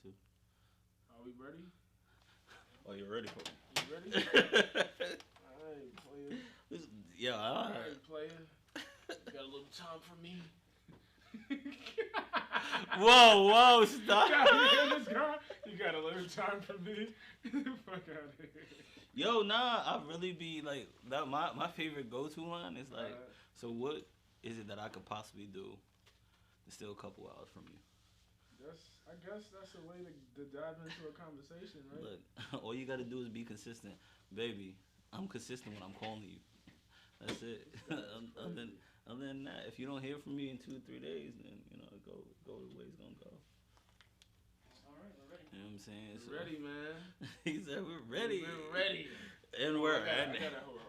too. Are we ready? Oh, you ready for You ready? Alright, player. Yeah, Alright, player. You got a little time for me? Whoa, stop. You got a little time for me? Fuck out of here. Yo, nah, I really be like that. My favorite go to line is like, so what is it that I could possibly do to steal a couple hours from you? I guess that's a way to dive into a conversation, right? Look, all you gotta do is be consistent, baby. I'm consistent when I'm calling you. That's it. Other than that, if you don't hear from me in 2 or 3 days, then go the way it's gonna go. All right, we're ready. You know what I'm saying? We're ready, man. He said we're ready. We're ready. And we're at. I gotta hold on.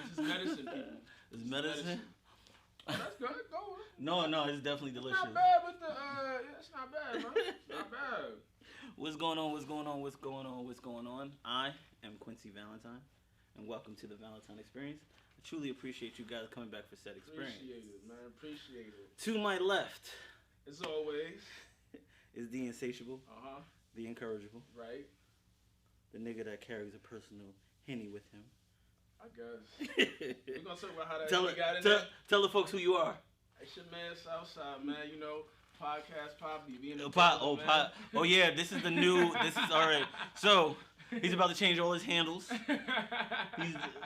This is medicine, people. It's medicine. Oh, that's good. Go. No, it's definitely delicious. It's not bad with the. It's not bad, man. It's not bad. What's going on? I am Quincy Valentine, and welcome to the Valentine Experience. I truly appreciate you guys coming back for said experience. Appreciate it, man. Appreciate it. To my left, as always, is the insatiable, the incorrigible, right? The nigga that carries a personal Henny with him. I guess. We're gonna talk about how that got in there. Tell the folks who you are. It's your man SouFside, man. You know, podcast Poppy. Oh yeah, this is the new. This is all right. So he's about to change all his handles.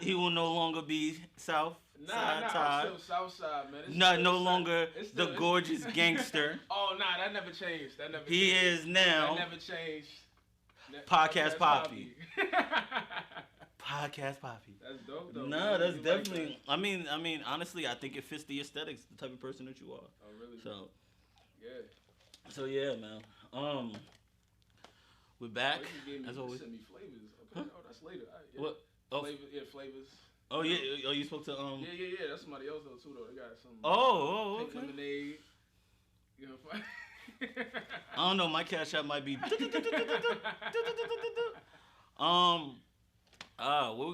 He will no longer be South. I'm still Southside, man. No longer the gorgeous gangster. Oh nah, that never changed. He is now. That never changed. Podcast Poppy. Podcast Poppy. That's dope, though. No, that's definitely. Like that. I mean, honestly, I think it fits the aesthetics, the type of person that you are. Oh, really? So, yeah. So yeah, man. We're back as always. Send me flavors. Okay. Huh? Oh, that's later. Right, yeah. What? Oh, flavors. Oh yeah. Oh, you spoke to Yeah. That's somebody else though too though. They got some. Okay. Lemonade. You know. I don't know. My cash app might be.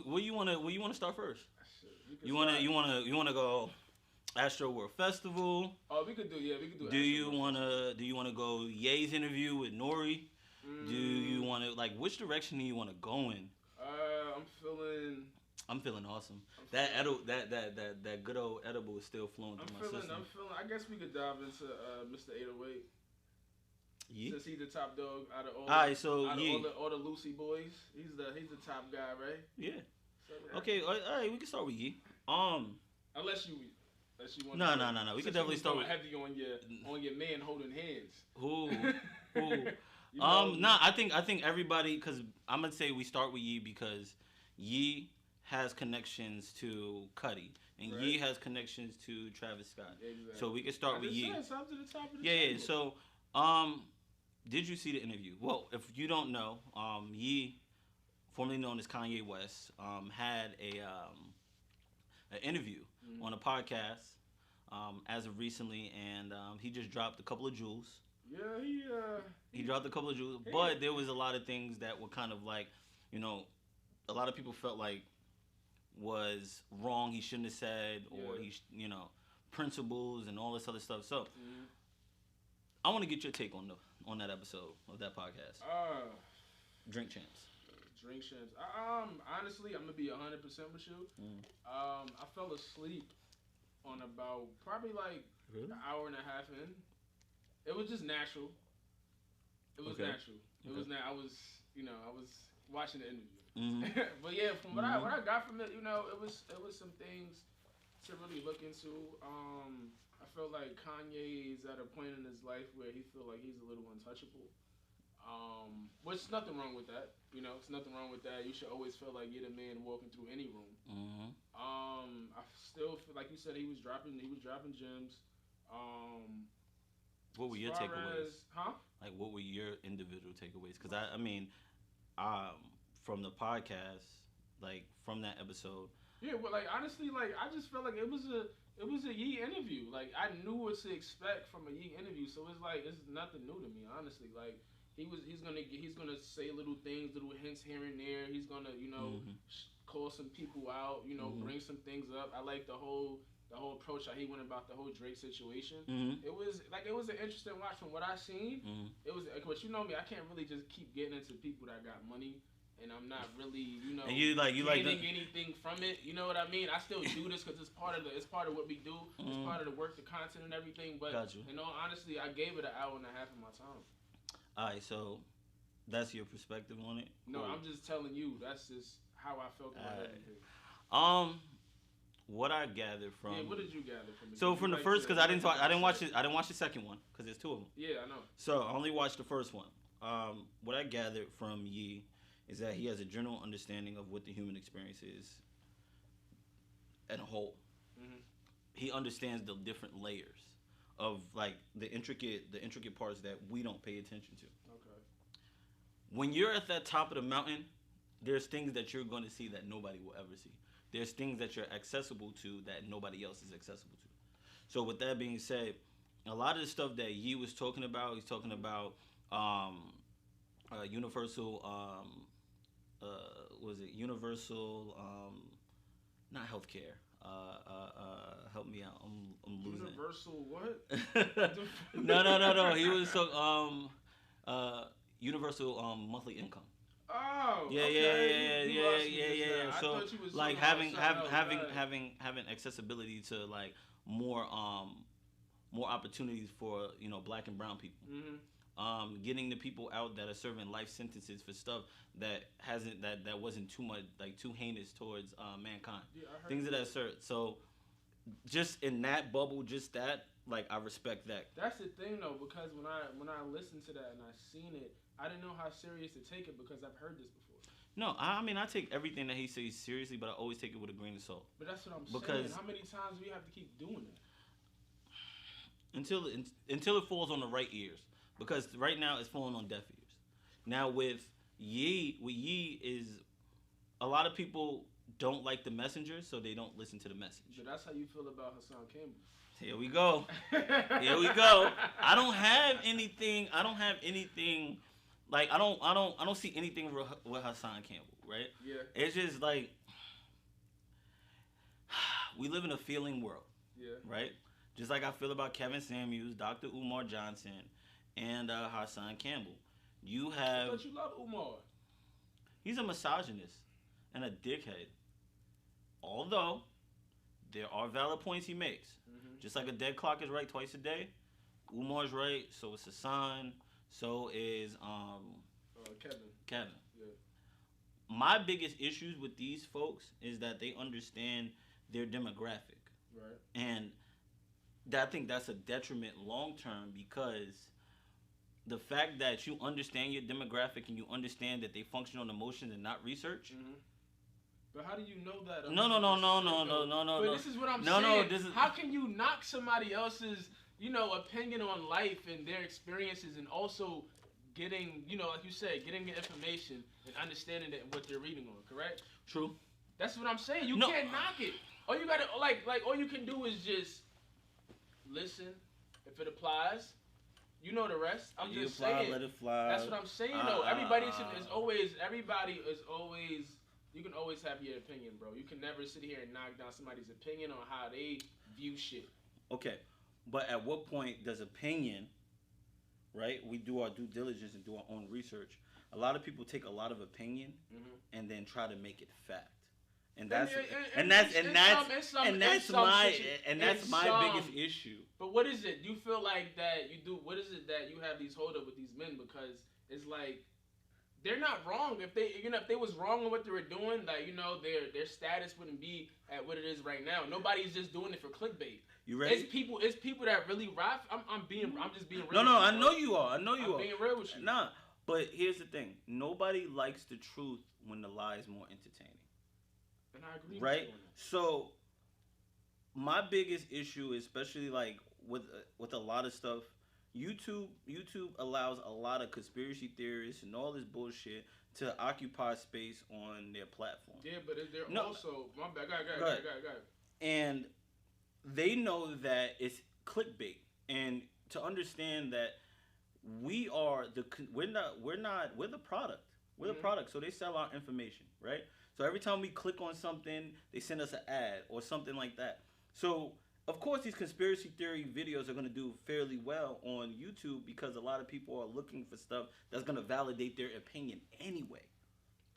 Where you wanna start first? You wanna go Astro World Festival? Oh, we could do. Do you wanna go Ye's interview with Nori? Do you wanna which direction do you wanna go in? I'm feeling awesome. That good old edible is still flowing through my system. I guess we could dive into Mr. 808. Yeah. Since he's the top dog out of all the Lucy boys, he's the top guy, right? Yeah. So, yeah. Okay, all right, we can start with Ye. Unless you want. No. We can definitely start with heavy on your man holding hands. Who? I think everybody, because I'm gonna say we start with Ye because Ye has connections to Cudi and Ye has connections to Travis Scott. Exactly. So we can start with Ye. Yeah. So, did you see the interview? Well, if you don't know, Ye, formerly known as Kanye West, had an interview on a podcast as of recently, and he just dropped a couple of jewels. Yeah, he dropped a couple of jewels, but there was a lot of things that were kind of like, a lot of people felt like was wrong. He shouldn't have said, or principles and all this other stuff. So, I want to get your take on that episode of that podcast. Drink Champs. Honestly, I'm gonna be 100% with you. I fell asleep on about probably an hour and a half in. It was just natural. It was natural. It was I was watching the interview. But yeah, from what I got from it, it was some things to really look into. I feel like Kanye is at a point in his life where he feel like he's a little untouchable. Which is nothing wrong with that. It's nothing wrong with that. You should always feel like you're the man walking through any room. I still feel like you said he was dropping gems. What were your takeaways? What were your individual takeaways? Because I mean, from the podcast, from that episode. Yeah, well, honestly, I just felt like it was a Ye interview. I knew what to expect from a Ye interview, so it's nothing new to me, honestly. He's gonna say little things, little hints here and there. He's gonna call some people out, bring some things up. I like the whole the whole approach how he went about the whole Drake situation. Mm-hmm. It was an interesting watch from what I seen. Mm-hmm. It was, but you know me, I can't really just keep getting into people that got money. And I'm not really, and you gaining anything from it. You know what I mean? I still do this because it's part of what we do. Mm-hmm. It's part of the work, the content, and everything. But in all honesty, I gave it an hour and a half of my time. All right, so that's your perspective on it. No, I'm just telling you. That's just how I felt about everything. What I gathered from. Yeah, what did you gather from it? So from the first, because I didn't watch it. I didn't watch the second one because there's two of them. Yeah, I know. So I only watched the first one. What I gathered from Ye is that he has a general understanding of what the human experience is as a whole. Mm-hmm. He understands the different layers of like the intricate parts that we don't pay attention to. Okay. When you're at that top of the mountain, there's things that you're going to see that nobody will ever see. There's things that you're accessible to that nobody else is accessible to. So with that being said, a lot of the stuff that Ye was talking about, he's talking about universal universal not healthcare. Help me out. I'm losing. Universal what? No. He was universal monthly income. Oh. Yeah. So like having accessibility to like more opportunities for Black and brown people. Mm-hmm. Getting the people out that are serving life sentences for stuff that wasn't too much too heinous towards mankind. Yeah, things of that sort. So just in that bubble, just that I respect that. That's the thing though, because when I listened to that and I seen it, I didn't know how serious to take it because I've heard this before. No, I mean I take everything that he says seriously, but I always take it with a grain of salt. But that's what I'm saying. How many times do we have to keep doing that? Until it falls on the right ears. Because right now it's falling on deaf ears. Now with Ye is a lot of people don't like the messenger, so they don't listen to the message. But that's how you feel about Hassan Campbell. Here we go. I don't have anything. I don't see anything with Hassan Campbell, right? Yeah. It's just we live in a feeling world. Yeah. Right? Just like I feel about Kevin Samuels, Dr. Umar Johnson, and Hassan Campbell. You have. But you love Umar. He's a misogynist and a dickhead. Although there are valid points he makes. Mm-hmm. Just like a dead clock is right twice a day, Umar's right. So is Hassan. So is Kevin. Yeah. My biggest issues with these folks is that they understand their demographic. Right. And I think that's a detriment long term because the fact that you understand your demographic and you understand that they function on emotions and not research. Mm-hmm. But how do you know that? No. But this is what I'm saying. How can you knock somebody else's, opinion on life and their experiences, and also getting, like you said, getting the information and understanding it and what they're reading on? Correct? True. That's what I'm saying. You can't knock it. All you gotta all you can do is just listen. If it applies, you know the rest. I'm just saying. Let it fly. That's what I'm saying though. Everybody is always. You can always have your opinion, bro. You can never sit here and knock down somebody's opinion on how they view shit. Okay, but at what point does opinion, right? We do our due diligence and do our own research. A lot of people take a lot of opinion and then try to make it fact. And that's my biggest issue. But what is it? Do you feel like that you do? What is it that you have these hold up with these men? Because it's like they're not wrong. If they was wrong in what they were doing, their status wouldn't be at what it is right now. Nobody's just doing it for clickbait. You ready? It's people that really ride. I'm just being real. No, I know you are. I'm being real with you. Nah, but here's the thing. Nobody likes the truth when the lie is more entertaining. And I agree right? with you on that. So my biggest issue, especially with a lot of stuff, YouTube allows a lot of conspiracy theorists and all this bullshit to occupy space on their platform. Yeah, but they're also my bad. Go ahead. And they know that it's clickbait, and to understand that we're the product. We're the product. So they sell our information, right? So every time we click on something, they send us an ad or something like that. So, of course, these conspiracy theory videos are going to do fairly well on YouTube because a lot of people are looking for stuff that's going to validate their opinion anyway.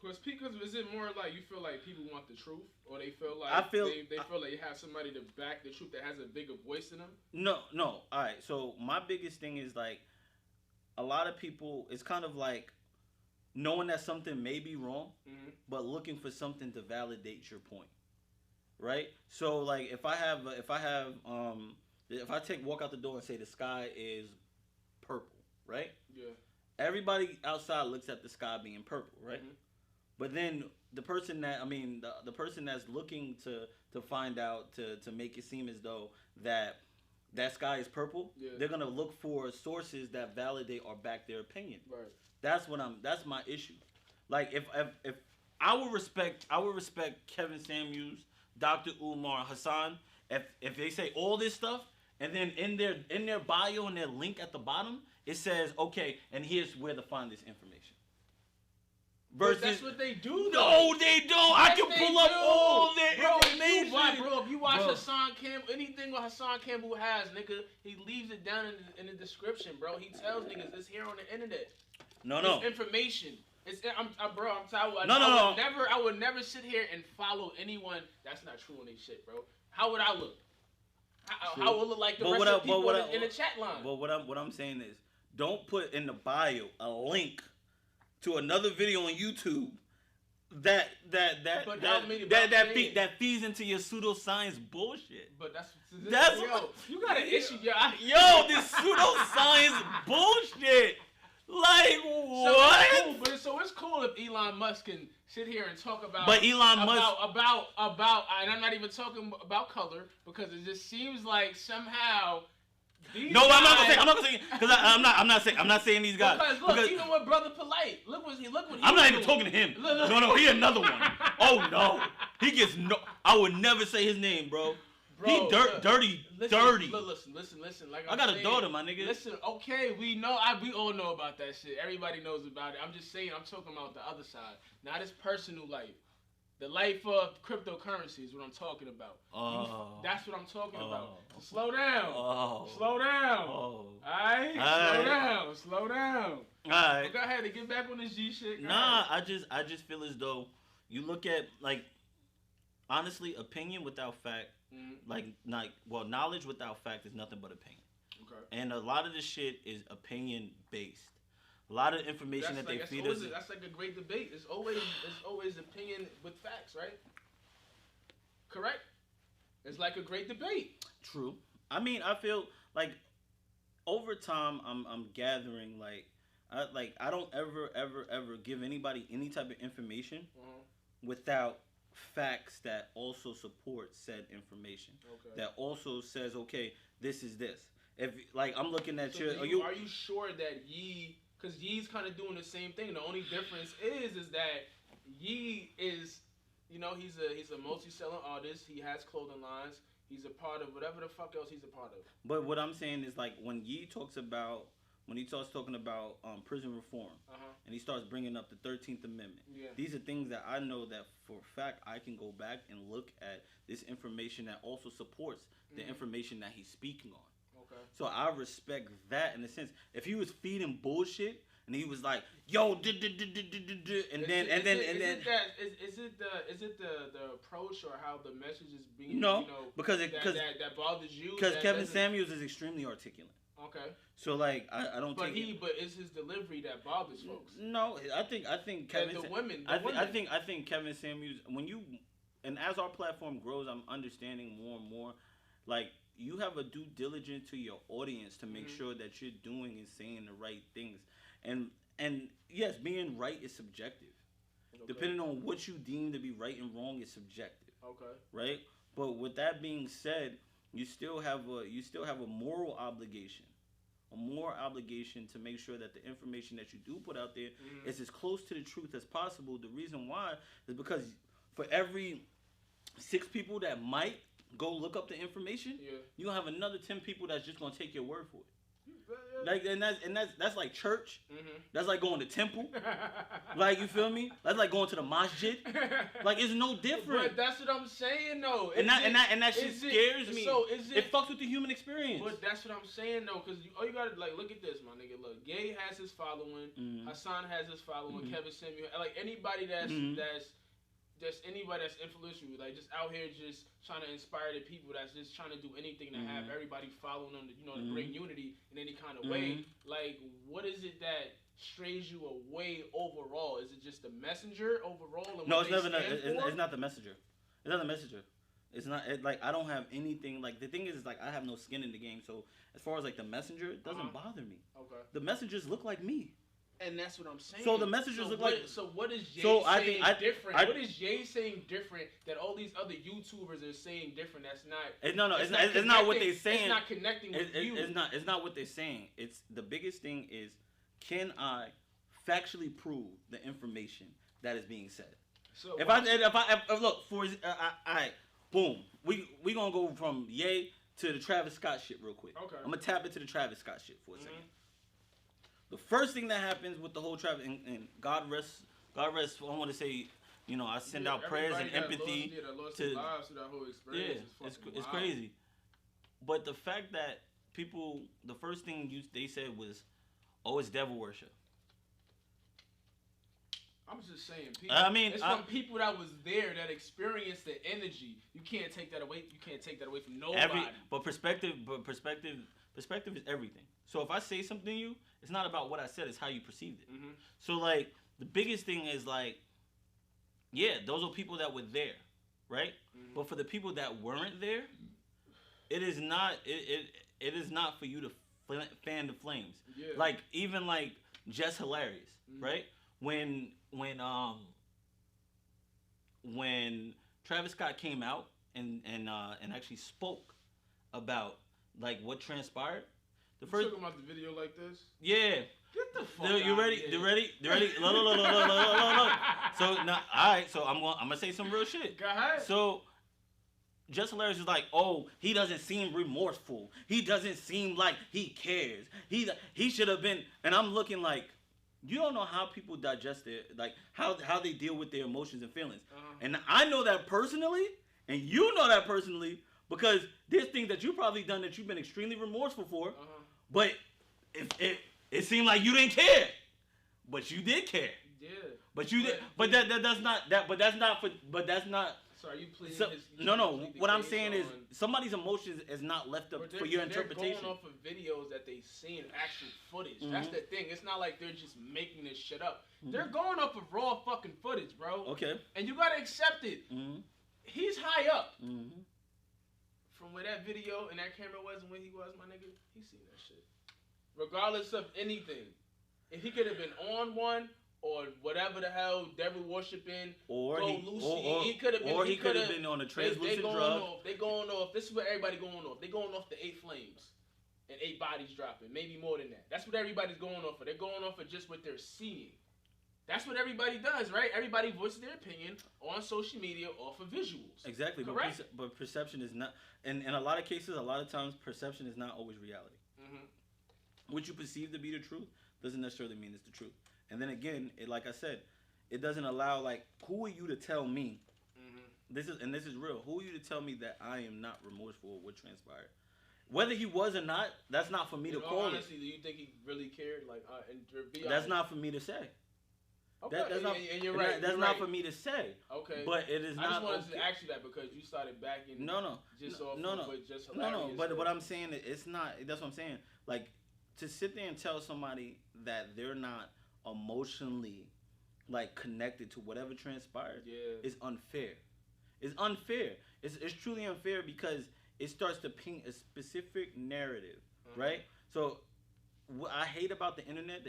Because is it more like you feel like people want the truth, or they feel like they feel like you have somebody to back the truth that has a bigger voice in them? No. All right. So my biggest thing is like a lot of people. It's kind of like knowing that something may be wrong, but looking for something to validate your point. Right? So like if I walk out the door and say the sky is purple, right? Yeah. Everybody outside looks at the sky being purple, right? But then the person that's looking to find out to make it seem as though that sky is purple, they're gonna look for sources that validate or back their opinion. Right. That's my issue. Like if I would respect Kevin Samuels, Dr. Umar, Hassan, if they say all this stuff and then in their bio and their link at the bottom it says, okay, and here's where to find this information. Versus, that's what they do, though. No, they don't. Yes, I can pull up all their information. If you watch Hassan Campbell, anything what Hassan Campbell has, nigga, he leaves it down in the description, bro. He tells niggas it's here on the internet. No. It's information. I'm I would never sit here and follow anyone that's not true on their shit, bro. How would I look? How would it look like the rest of the people in the chat line? Well, what I'm saying is, don't put in the bio a link to another video on YouTube that feeds into your pseudoscience bullshit. But that's you got an issue, this pseudoscience bullshit. Like what? So it's cool if Elon Musk can sit here and talk about. But Elon Musk about, and I'm not even talking about color because it just seems like somehow. I'm not gonna say because I'm not saying these guys. Because even with Brother Polite, look what he. I'm not even talking to him. No, he another one. Oh no, he gets no. I would never say his name, bro. He dirty. Listen. Like I got a daughter, my nigga. Listen, okay, we all know about that shit. Everybody knows about it. I'm just saying, I'm talking about the other side, not his personal life. The life of cryptocurrency is what I'm talking about. That's what I'm talking about. Slow down. Slow down. Alright? Slow down. Alright. Go ahead and get back on this G shit. I just feel as though you look at honestly, opinion without fact, knowledge without fact is nothing but opinion. Okay. And a lot of this shit is opinion based. A lot of information that they feed us. That's like a great debate. It's always opinion with facts, right? Correct? It's like a great debate. True. I mean, I feel like over time, I'm gathering I don't ever give anybody any type of information without facts that also support said information. Okay. That also says, okay, this is this. If I'm looking at are you sure that Yee? Because Yee's kind of doing the same thing. The only difference is that Yee is, he's a multi-selling artist. He has clothing lines. He's a part of whatever the fuck else he's a part of. But what I'm saying is when Yee starts talking about prison reform, and he starts bringing up the 13th Amendment, these are things that I know that for a fact I can go back and look at this information that also supports the information that he's speaking on. Okay. So I respect that in a sense. If he was feeding bullshit and he was like, "Yo," and then is it the approach or how the message is being? Because that bothers you. Because Kevin Samuels is extremely articulate. Okay. So I don't. But it's his delivery that bothers folks. No, I think Kevin. I think Kevin Samuels. And as our platform grows, I'm understanding more and more. You have a due diligence to your audience to make sure that you're doing and saying the right things. And yes, being right is subjective. Okay. Depending on what you deem to be right and wrong is subjective. Okay. Right? But with that being said, you still have a moral obligation. A moral obligation to make sure that the information that you do put out there is as close to the truth as possible. The reason why is because for every 6 people that might go look up the information, you gonna have another 10 people that's just gonna take your word for it. Like, and that's like church. Mm-hmm. That's like going to temple. Like, you feel me? That's like going to the masjid. Like, it's no different. But that's what I'm saying, though. And that shit scares me. So it fucks with the human experience. But that's what I'm saying, though, because you gotta like look at this, my nigga. Look, Ye has his following. Mm-hmm. Hassan has his following. Mm-hmm. Kevin Samuel, like anybody that's anybody that's influential, like just out here just trying to inspire the people, that's just trying to do anything to have everybody following them, to bring unity in any kind of way. Like, what is it that strays you away overall? Is it just the messenger overall? And no, it's not the messenger. It's not the messenger. It's not like I don't have anything. Like, the thing is like I have no skin in the game. So as far as like the messenger, it doesn't bother me. Okay. The messengers look like me. And that's what I'm saying. So the messengers look like. So what is Ye saying different? What is Ye saying different that all these other YouTubers are saying different? That's not. It's not what they're saying. It's not connecting with you. It's not what they're saying. It's the biggest thing is, can I factually prove the information that is being said? So if I look for boom, we gonna go from Ye to the Travis Scott shit real quick. Okay. I'm gonna tap into the Travis Scott shit for a second. The first thing that happens with the whole Travis, and God rest, I want to say, I send out prayers and empathy to lives through that whole experience. Yeah, it's crazy. But the fact that people, the first thing they said was, "Oh, it's devil worship." I'm just saying, it's from people that was there that experienced the energy. You can't take that away. You can't take that away from nobody. But perspective is everything. So if I say something to you, it's not about what I said, it's how you perceived it. Mm-hmm. So, like, the biggest thing is, like, yeah, those are people that were there, right? Mm-hmm. But for the people that weren't there, it is not for you to fan the flames. Yeah. Like, even, like, Just Hilarious, right? When Travis Scott came out and actually spoke about, like, what transpired, talking about the video like this? Yeah. Get the fuck out. You ready? You ready? Look. So now, all right. So I'm gonna say some real shit. Go ahead. So Just Hilarious is like, oh, he doesn't seem remorseful. He doesn't seem like he cares. He should have been. And I'm looking like, you don't know how people digest it, like how they deal with their emotions and feelings. And I know that personally, and you know that personally, because there's things that you've probably done that you've been extremely remorseful for. But it seemed like you didn't care, but you did care. Yeah. But you did. But that's not. So are you pleading? No. What I'm saying is somebody's emotions is not left up for your interpretation. They're going off of videos that they seen, actual footage. Mm-hmm. That's the thing. It's not like they're just making this shit up. Mm-hmm. They're going off of raw fucking footage, bro. Okay. And you gotta accept it. Mm-hmm. He's high up. Mm-hmm. From where that video and that camera was and where he was, my nigga, he seen that shit. Regardless of anything. If he could have been on one or whatever the hell, devil worshiping, he could have been. Or he could have been on a translucent drug. They going off. This is what everybody going off. They going off the 8 flames and 8 bodies dropping. Maybe more than that. That's what everybody's going off for. They're going off for just what they're seeing. That's what everybody does, right? Everybody voices their opinion on social media off of visuals. Exactly. Correct? But perception is not, and in a lot of cases, a lot of times, perception is not always reality. Mm-hmm. What you perceive to be the truth doesn't necessarily mean it's the truth. And then again, like I said, it doesn't allow, like, who are you to tell me, this is real, who are you to tell me that I am not remorseful of what transpired? Whether he was or not, that's not for me to call it. Honestly, do you think he really cared? Like, that's not for me to say. Okay, and you're right. That's not for me to say. Okay, but it is not. I just wanted to ask you that because you started backing. No. Just hilarious. But what I'm saying is, it's not. That's what I'm saying. Like, to sit there and tell somebody that they're not emotionally, like, connected to whatever transpired is unfair. It's unfair. It's truly unfair because it starts to paint a specific narrative, right? So, what I hate about the internet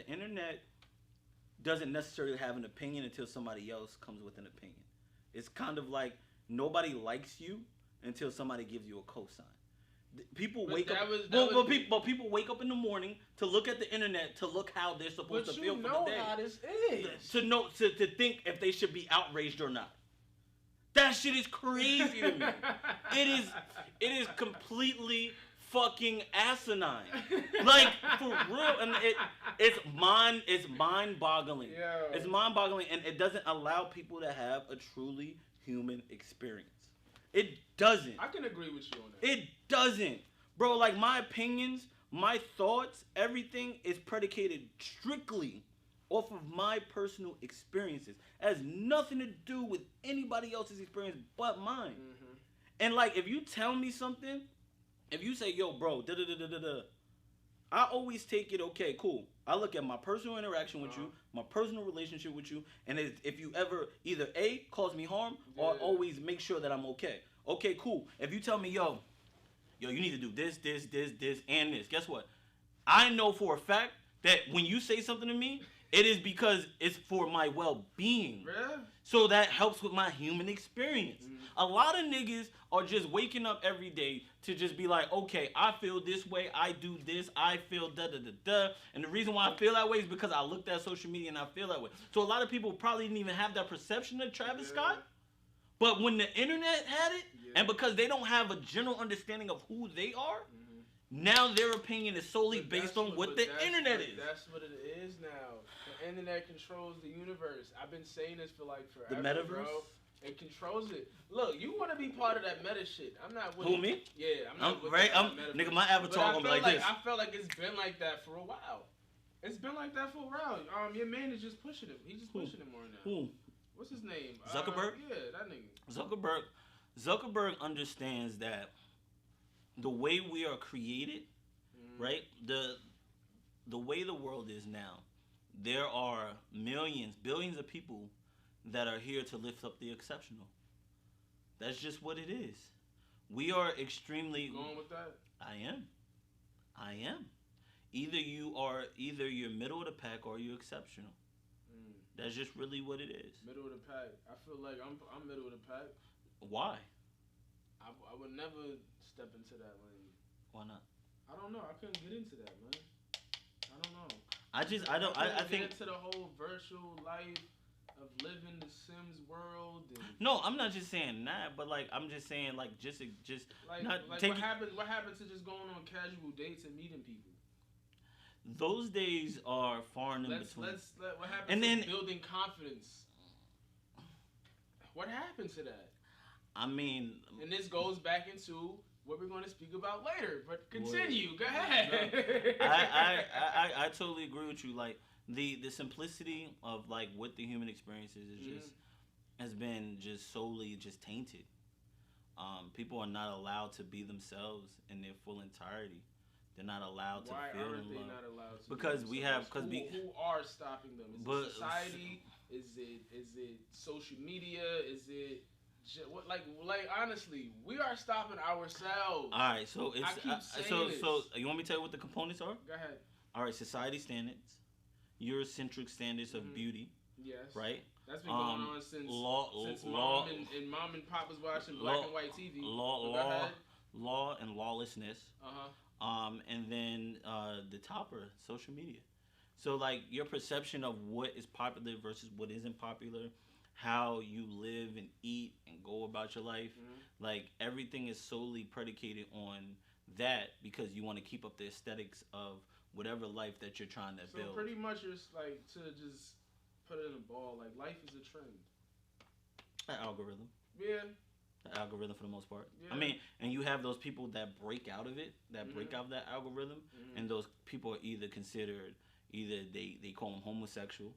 doesn't necessarily have an opinion until somebody else comes with an opinion. It's kind of like nobody likes you until somebody gives you a cosign. People wake up. People wake up in the morning to look at the internet to look how they're supposed to feel for the day. But you know how this is. To think if they should be outraged or not. That shit is crazy to me. It is completely fucking asinine. Like, for real. And it's mind-boggling. Yeah. It's mind-boggling, and it doesn't allow people to have a truly human experience. It doesn't. I can agree with you on that. It doesn't. Bro, like, my opinions, my thoughts, everything is predicated strictly off of my personal experiences. It has nothing to do with anybody else's experience but mine. Mm-hmm. And, like, if you tell me something, if you say, yo, bro, da-da-da-da-da-da, I always take it, okay, cool. I look at my personal interaction with you, my personal relationship with you, and if you ever either A, cause me harm, or always make sure that I'm okay. Okay, cool. If you tell me, yo, you need to do this, and this, guess what? I know for a fact that when you say something to me, it is because it's for my well-being. Really? So that helps with my human experience. Mm-hmm. A lot of niggas are just waking up every day to just be like, okay, I feel this way, I do this, I feel da-da-da-da. And the reason why I feel that way is because I looked at social media and I feel that way. So a lot of people probably didn't even have that perception of Travis Scott. But when the internet had it, and because they don't have a general understanding of who they are, now their opinion is solely based on what the internet is. That's what it is now. The internet controls the universe. I've been saying this for like forever. The metaverse? Bro. It controls it. Look, you want to be part of that meta shit. I'm not with Who, me? Yeah, I'm not with right. that Nigga, my avatar gonna be like this. I felt like it's been like that for a while. It's been like that for a while. Your man is just pushing him. He's just pushing him more now. Who? What's his name? Zuckerberg? Yeah, that nigga. Zuckerberg understands that the way we are created, right? The way the world is now, there are millions, billions of people that are here to lift up the exceptional. That's just what it is. We are extremely... Going with that? I am. Either you're middle of the pack or you're exceptional. That's just really what it is. Middle of the pack. I feel like I'm middle of the pack. Why? I would never step into that lane. Why not? I don't know. I couldn't get into that, man. I don't know. I think get into the whole virtual life of living the Sims world. No, I'm not just saying that, but like I'm just saying like just like, not like taking. What happens to just going on casual dates and meeting people? Those days are far in between. What happens to building confidence? What happened to that? I mean, and this goes back into what we're going to speak about later. But continue. Go ahead. No, I totally agree with you. Like the simplicity of like what the human experience is just has been just solely just tainted. People are not allowed to be themselves in their full entirety. They're not allowed to feel in love. Why aren't they not allowed to? Because we have, who are stopping them? Is it society? Is it social media? Is it what? Like honestly, we are stopping ourselves. All right, so it's I keep saying this. So you want me to tell you what the components are? Go ahead. All right, society standards, Eurocentric standards of beauty. Yes. Right. That's been going on since mom and pop was watching black and white TV. Law and lawlessness. And then the topper, social media. So like your perception of what is popular versus what isn't popular, how you live and eat and go about your life, like everything is solely predicated on that because you want to keep up the aesthetics of whatever life that you're trying to build. So pretty much it's like to just put it in a ball, like life is a trend. An algorithm. Yeah. The algorithm for the most part. Yeah. I mean, and you have those people that break out of it, that break out of that algorithm, and those people are either considered, they call them homosexual,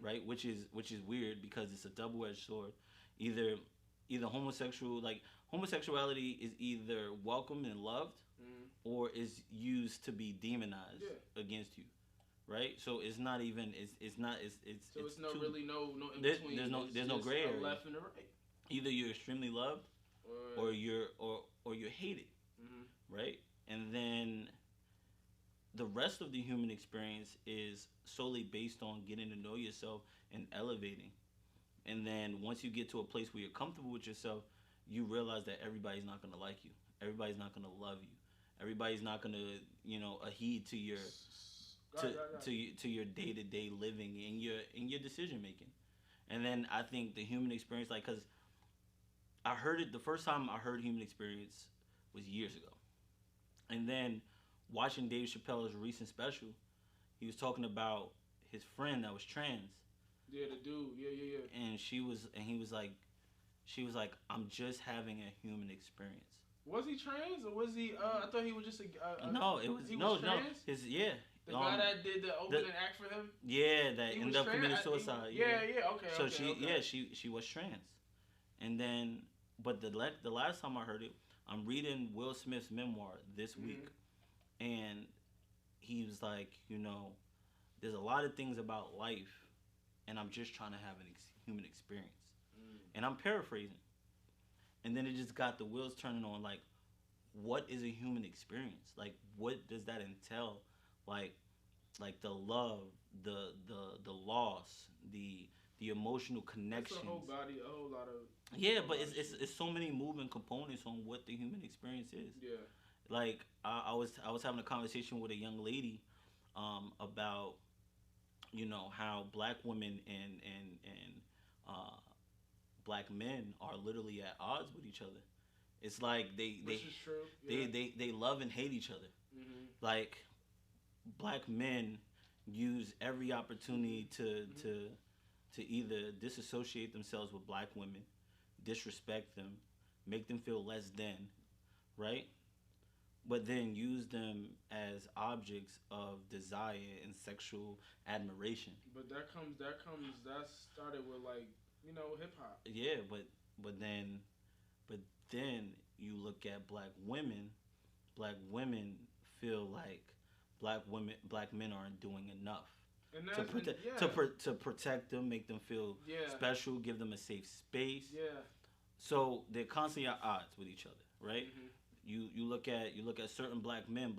right? Which is weird because it's a double-edged sword. Either homosexuality is either welcomed and loved, or is used to be demonized against you. Right, so it's not even. It's no in between. There's no gray area. Left and a right. Either you're extremely loved, or you're hated, right? And then the rest of the human experience is solely based on getting to know yourself and elevating. And then once you get to a place where you're comfortable with yourself, you realize that everybody's not gonna like you. Everybody's not gonna love you. Everybody's not gonna adhere to your to your day-to-day living and your decision making. And then I think the human experience, like, because I heard it the first time I heard human experience was years ago. And then watching Dave Chappelle's recent special, he was talking about his friend that was trans. Yeah, the dude. Yeah. And she was like, I'm just having a human experience. Was he trans or was he? I thought he was just a no. It was he no, was trans? no. The guy that did the opening act for him. Yeah, that ended up committing suicide. Yeah. Okay. So okay. she was trans, and then but the last time I heard it, I'm reading Will Smith's memoir this week, and he was like, there's a lot of things about life, and I'm just trying to have a human experience, and I'm paraphrasing. And then it just got the wheels turning on. Like, what is a human experience? Like, what does that entail? Like the love, the loss, the emotional connections. It's a whole lot of. Yeah, but it's so many moving components on what the human experience is. Yeah. Like I was having a conversation with a young lady, about, how black women and black men are literally at odds with each other. It's like Which is true. Yeah. they love and hate each other. Like black men use every opportunity to either disassociate themselves with black women, disrespect them, make them feel less than, right? But then use them as objects of desire and sexual admiration. But that started with hip hop. Yeah, but then you look at black women feel like black men aren't doing enough to protect them, make them feel special, give them a safe space. Yeah. So they're constantly at odds with each other, right? You look at certain black men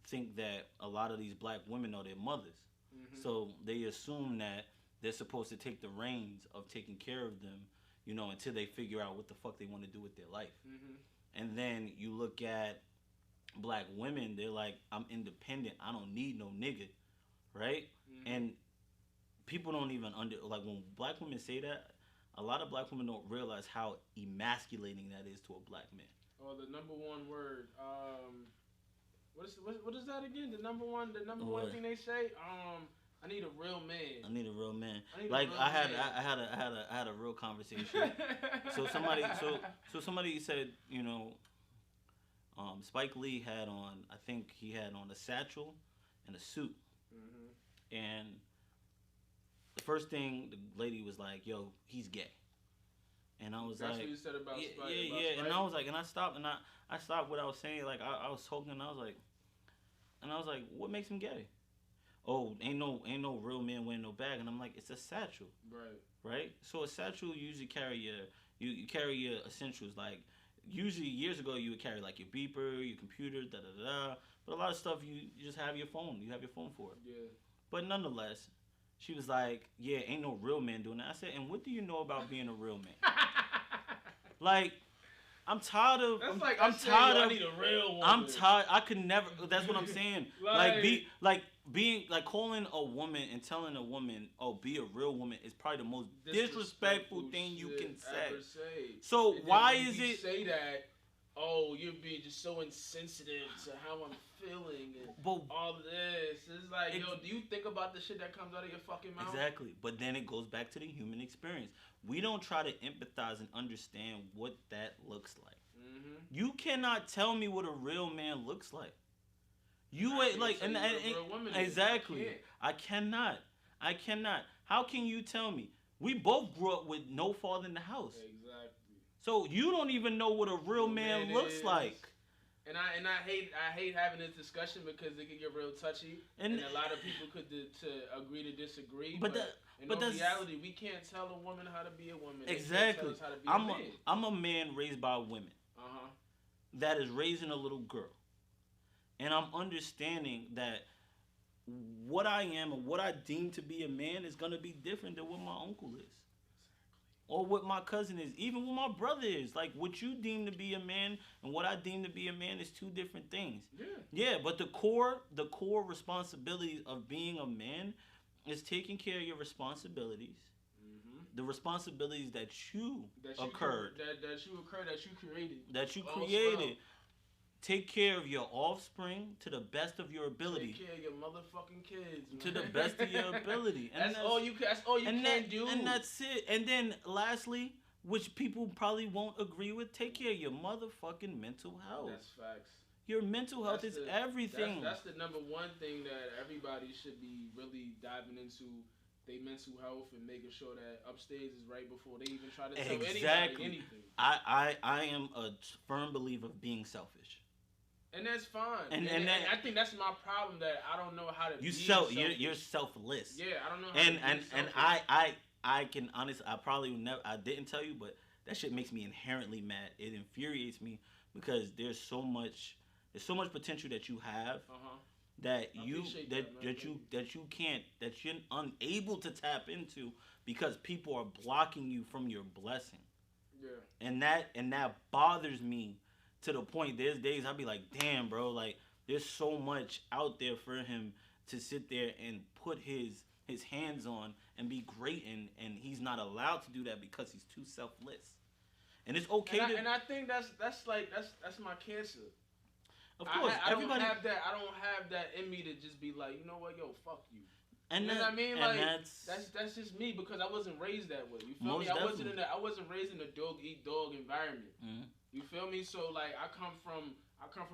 think that a lot of these black women are their mothers. So they assume that they're supposed to take the reins of taking care of them, until they figure out what the fuck they want to do with their life. And then you look at black women, they're like, I'm independent, I don't need no nigga, right? And people don't even when black women say that, a lot of black women don't realize how emasculating that is to a black man. Oh, the number one word. What is that again? The number one thing they say. I need a real man. I need a real man. I had a real conversation. So somebody said, Spike Lee had on, I think he had on a satchel and a suit. And the first thing the lady was like, "Yo, he's gay." And I was That's like, what you said about Spike. Yeah. Spike? And I was like, and I stopped what I was saying. Like I was talking, and I was like, what makes him gay? Oh, ain't no real man wearing no bag. And I'm like, it's a satchel. Right. So a satchel usually carry you carry your essentials. Like usually years ago you would carry like your beeper, your computer, But a lot of stuff you just have your phone. You have your phone for it. Yeah. But nonetheless, she was like, yeah, ain't no real man doing that. I said, and what do you know about being a real man? Like, I'm tired of. That's I'm tired of. I need a real woman. I'm tired. I could never. That's what I'm saying. Being calling a woman and telling a woman, "Oh, be a real woman," is probably the most disrespectful thing you can say. So why is it? Say that. Oh, you're being just so insensitive to how I'm feeling and all of this. It's like, yo, do you think about the shit that comes out of your fucking mouth? Exactly. But then it goes back to the human experience. We don't try to empathize and understand what that looks like. You cannot tell me what a real man looks like. You ain't like, and exactly. I cannot. How can you tell me? We both grew up with no father in the house. Exactly. So you don't even know what a real man looks like. And I hate having this discussion because it can get real touchy, and a lot of people could agree to disagree. But in reality, we can't tell a woman how to be a woman. Exactly. How to be a man. I'm a man raised by women. That is raising a little girl, and I'm understanding that what I am and what I deem to be a man is gonna be different than what my uncle is. Or what my cousin is, even what my brother is. Like, what you deem to be a man and what I deem to be a man is two different things. Yeah, but the core responsibilities of being a man is taking care of your responsibilities. The responsibilities that you created. Take care of your offspring to the best of your ability. Take care of your motherfucking kids, man. To the best of your ability. And that's all you can do. And that's it. And then lastly, which people probably won't agree with, take care of your motherfucking mental health. That's facts. Your mental health is everything. That's the number one thing that everybody should be really diving into. Their mental health and making sure that upstairs is right before they even try to tell anybody anything. I am a firm believer of being selfish. And that's fine. And I think that's my problem, that I don't know how to be selfish. You're selfless. Yeah, I don't know how to be selfish. And I can honestly, I probably never, I didn't tell you, but that shit makes me inherently mad. It infuriates me because there's so much potential that you have that you're unable to tap into because people are blocking you from your blessing. Yeah. And that bothers me. To the point, there's days I'll be like, damn, bro, like, there's so much out there for him to sit there and put his hands on and be great, and he's not allowed to do that because he's too selfless. And it's okay and I think that's my cancer. Of course, I don't have that in me to just be like, you know what, yo, fuck you. And you know what I mean? Like, that's just me because I wasn't raised that way. You feel me? I wasn't raised in a dog eat dog environment. Mm-hmm. You feel me? So like I come from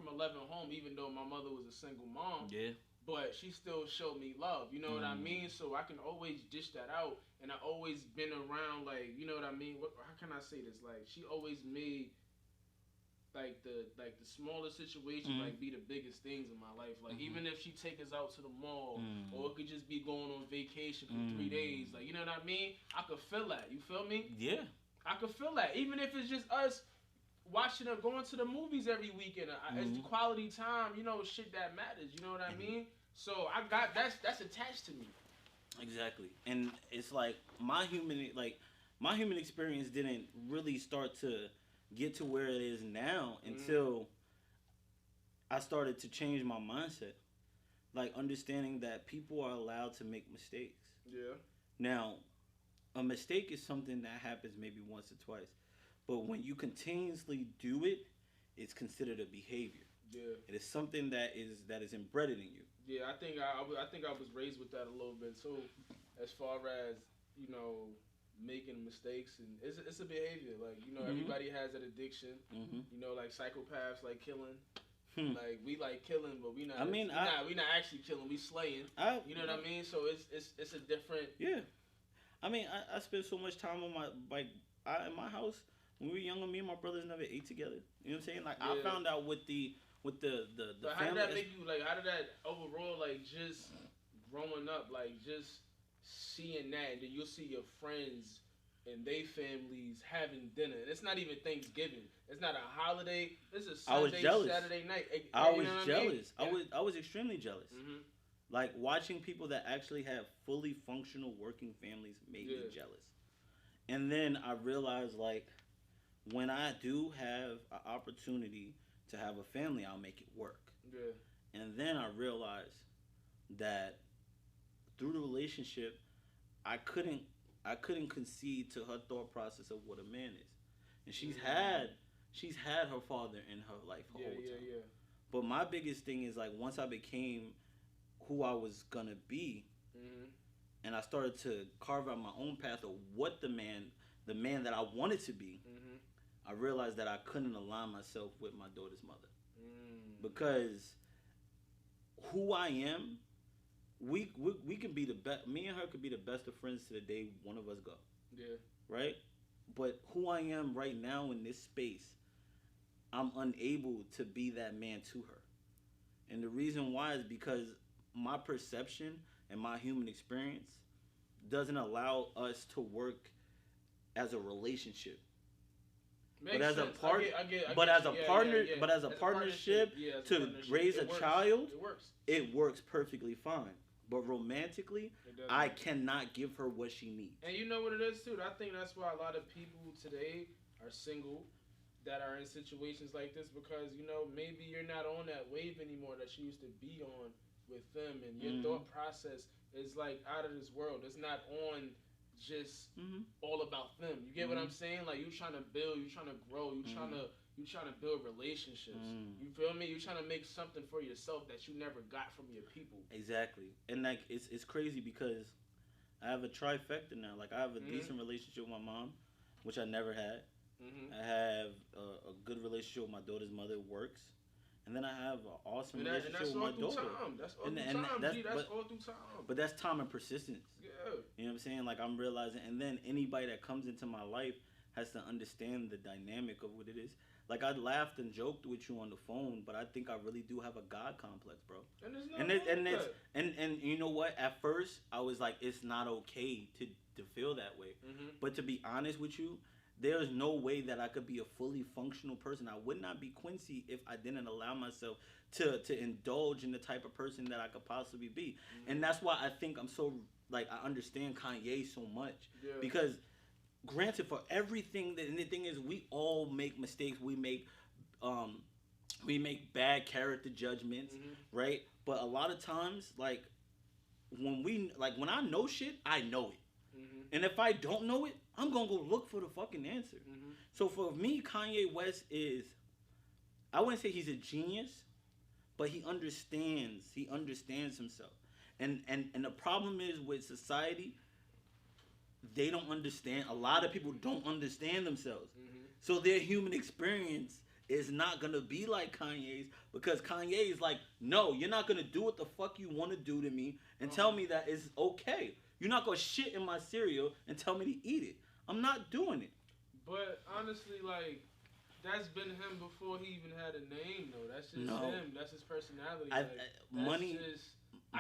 a loving home, even though my mother was a single mom. Yeah. But she still showed me love. You know what I mean? So I can always dish that out, and I always been around, like, you know what I mean? How can I say this? Like, she always made like the smallest situations like be the biggest things in my life. Like even if she take us out to the mall, or it could just be going on vacation for 3 days. Like, you know what I mean? I could feel that. You feel me? Yeah. I could feel that. Even if it's just us watching or going to the movies every weekend. It's quality time, you know, shit that matters. You know what I mean? So I got that's attached to me. Exactly. And it's like my human experience didn't really start to get to where it is now until I started to change my mindset. Like understanding that people are allowed to make mistakes. Yeah. Now, a mistake is something that happens maybe once or twice. But when you continuously do it, it's considered a behavior. Yeah. It is something that is embedded in you. Yeah, I think I was raised with that a little bit too, as far as, you know, making mistakes, and it's a behavior. Like, you know, everybody has an addiction. You know, like psychopaths like killing. Like we like killing, but we not. We not actually killing. We slaying. You know what I mean? So it's a different. Yeah. I mean, I spent so much time on in my house. When we were younger, me and my brothers never ate together. You know what I'm saying? Like, yeah. I found out with the but how did that make you, like, how did that overall, like, just growing up, like, just seeing that, and then you'll see your friends and they families having dinner. And it's not even Thanksgiving. It's not a holiday. It's a Sunday, Saturday night. I was jealous. I mean? I was extremely jealous. Like, watching people that actually have fully functional working families made me jealous. And then I realized, like, when I do have an opportunity to have a family, I'll make it work. Yeah. And then I realized that through the relationship, I couldn't concede to her thought process of what a man is. And she's had her father in her life the whole time. Yeah. But my biggest thing is, like, once I became who I was gonna be, and I started to carve out my own path of what the man that I wanted to be, I realized that I couldn't align myself with my daughter's mother. Because who I am, we can be the best. Me and her could be the best of friends to the day one of us go. Yeah. Right? But who I am right now in this space, I'm unable to be that man to her. And the reason why is because my perception and my human experience doesn't allow us to work as a relationship. But as a partnership to raise a child, it works perfectly fine. But romantically, I cannot give her what she needs. And you know what it is too? I think that's why a lot of people today are single, that are in situations like this, because, you know, maybe you're not on that wave anymore that you used to be on with them, and your thought process is like out of this world. It's not on just all about them. You get what I'm saying? Like, you're trying to build, you're trying to grow, you're trying to You trying to build relationships. You feel me? You trying to make something for yourself that you never got from your people. Exactly. And like it's crazy because I have a trifecta now. Like I have a decent relationship with my mom, which I never had. I have a good relationship with my daughter's mother. Works. And then I have an awesome relationship with my daughter. That's all through time. That's all through time. But that's time and persistence. Yeah. You know what I'm saying? Like I'm realizing, and then anybody that comes into my life has to understand the dynamic of what it is. Like I laughed and joked with you on the phone, but I think I really do have a God complex, bro. And you know what? At first, I was like, it's not okay to feel that way. But to be honest with you, there's no way that I could be a fully functional person. I would not be Quincy if I didn't allow myself to indulge in the type of person that I could possibly be. And that's why I think I'm so, like, I understand Kanye so much. Yeah. Because, granted, for everything, and the thing is, we all make mistakes. We make bad character judgments, right? But a lot of times, like, when I know shit, I know it. And if I don't know it, I'm going to go look for the fucking answer. So for me, Kanye West is, I wouldn't say he's a genius, but he understands himself. And the problem is with society, they don't understand, a lot of people don't understand themselves. So their human experience is not going to be like Kanye's, because Kanye is like, no, you're not going to do what the fuck you want to do to me and tell me that it's okay. You're not going to shit in my cereal and tell me to eat it. I'm not doing it. But honestly, like, that's been him before he even had a name, though. That's just him. That's his personality. I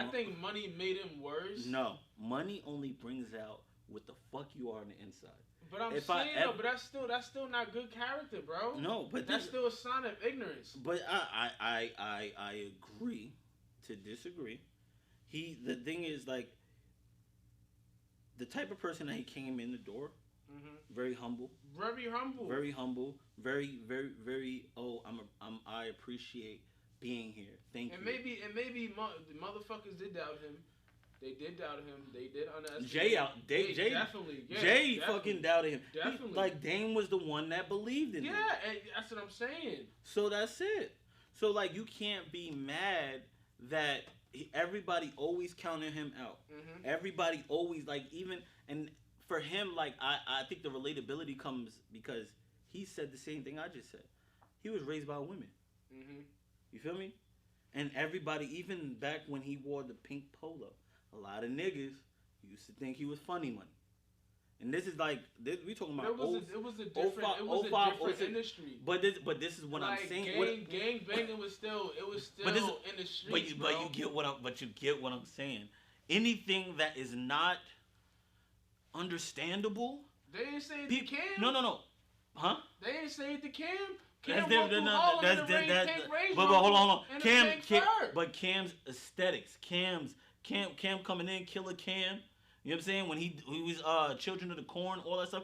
think money made him worse. No. Money only brings out what the fuck you are on the inside. But but that's still not good character, bro. No, but that's still a sign of ignorance. But I agree to disagree. The thing is, like, the type of person that he came in the door, very humble. Very humble. Very humble. Very, very, very. I appreciate being here. Thank you. And maybe motherfuckers did doubt him. They did doubt him. They did underestimate. Jay definitely. Yeah, Jay fucking doubted him. Definitely. Like Dame was the one that believed in him. Yeah, and that's what I'm saying. So that's it. So like you can't be mad that everybody always counted him out. Everybody always, like, even, and for him, like, I think the relatability comes because he said the same thing I just said. He was raised by women. You feel me? And everybody, even back when he wore the pink polo, a lot of niggas used to think he was funny money. And this is like, we talking about it was a different industry. But this is what, like, I'm saying. Gang banging was still in the streets, but you get what I'm saying. Anything that is not understandable. They didn't say it to Cam. No. Huh? They didn't say it to Cam. But hold on. But Cam's aesthetics. Cam coming in, Killer Cam. You know what I'm saying? When he was Children of the Corn, all that stuff.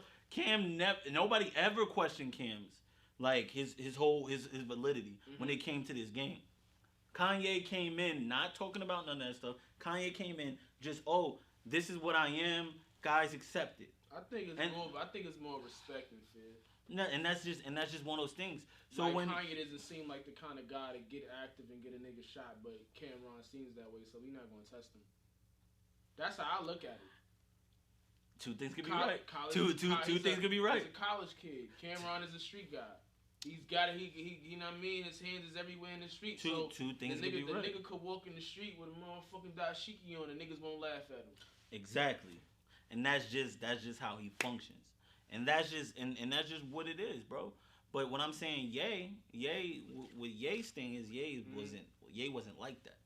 Nobody ever questioned Cam's, like, his validity when it came to this game. Kanye came in not talking about none of that stuff. Kanye came in just, this is what I am, guys, accept it. I think it's more respect than fear. No, and that's just one of those things. So like, when Kanye doesn't seem like the kind of guy to get active and get a nigga shot, but Cameron seems that way, so we're not gonna test him. That's how I look at it. Two things could be right. Two things could be right. He's a college kid. Cameron is a street guy. He's got it. He you know what I mean? His hands is everywhere in the street. Two things could be right. The nigga could walk in the street with a motherfucking dashiki on, and niggas won't laugh at him. Exactly, and that's just how he functions, and that's just what it is, bro. But what I'm saying, with Ye's thing is Ye wasn't like that.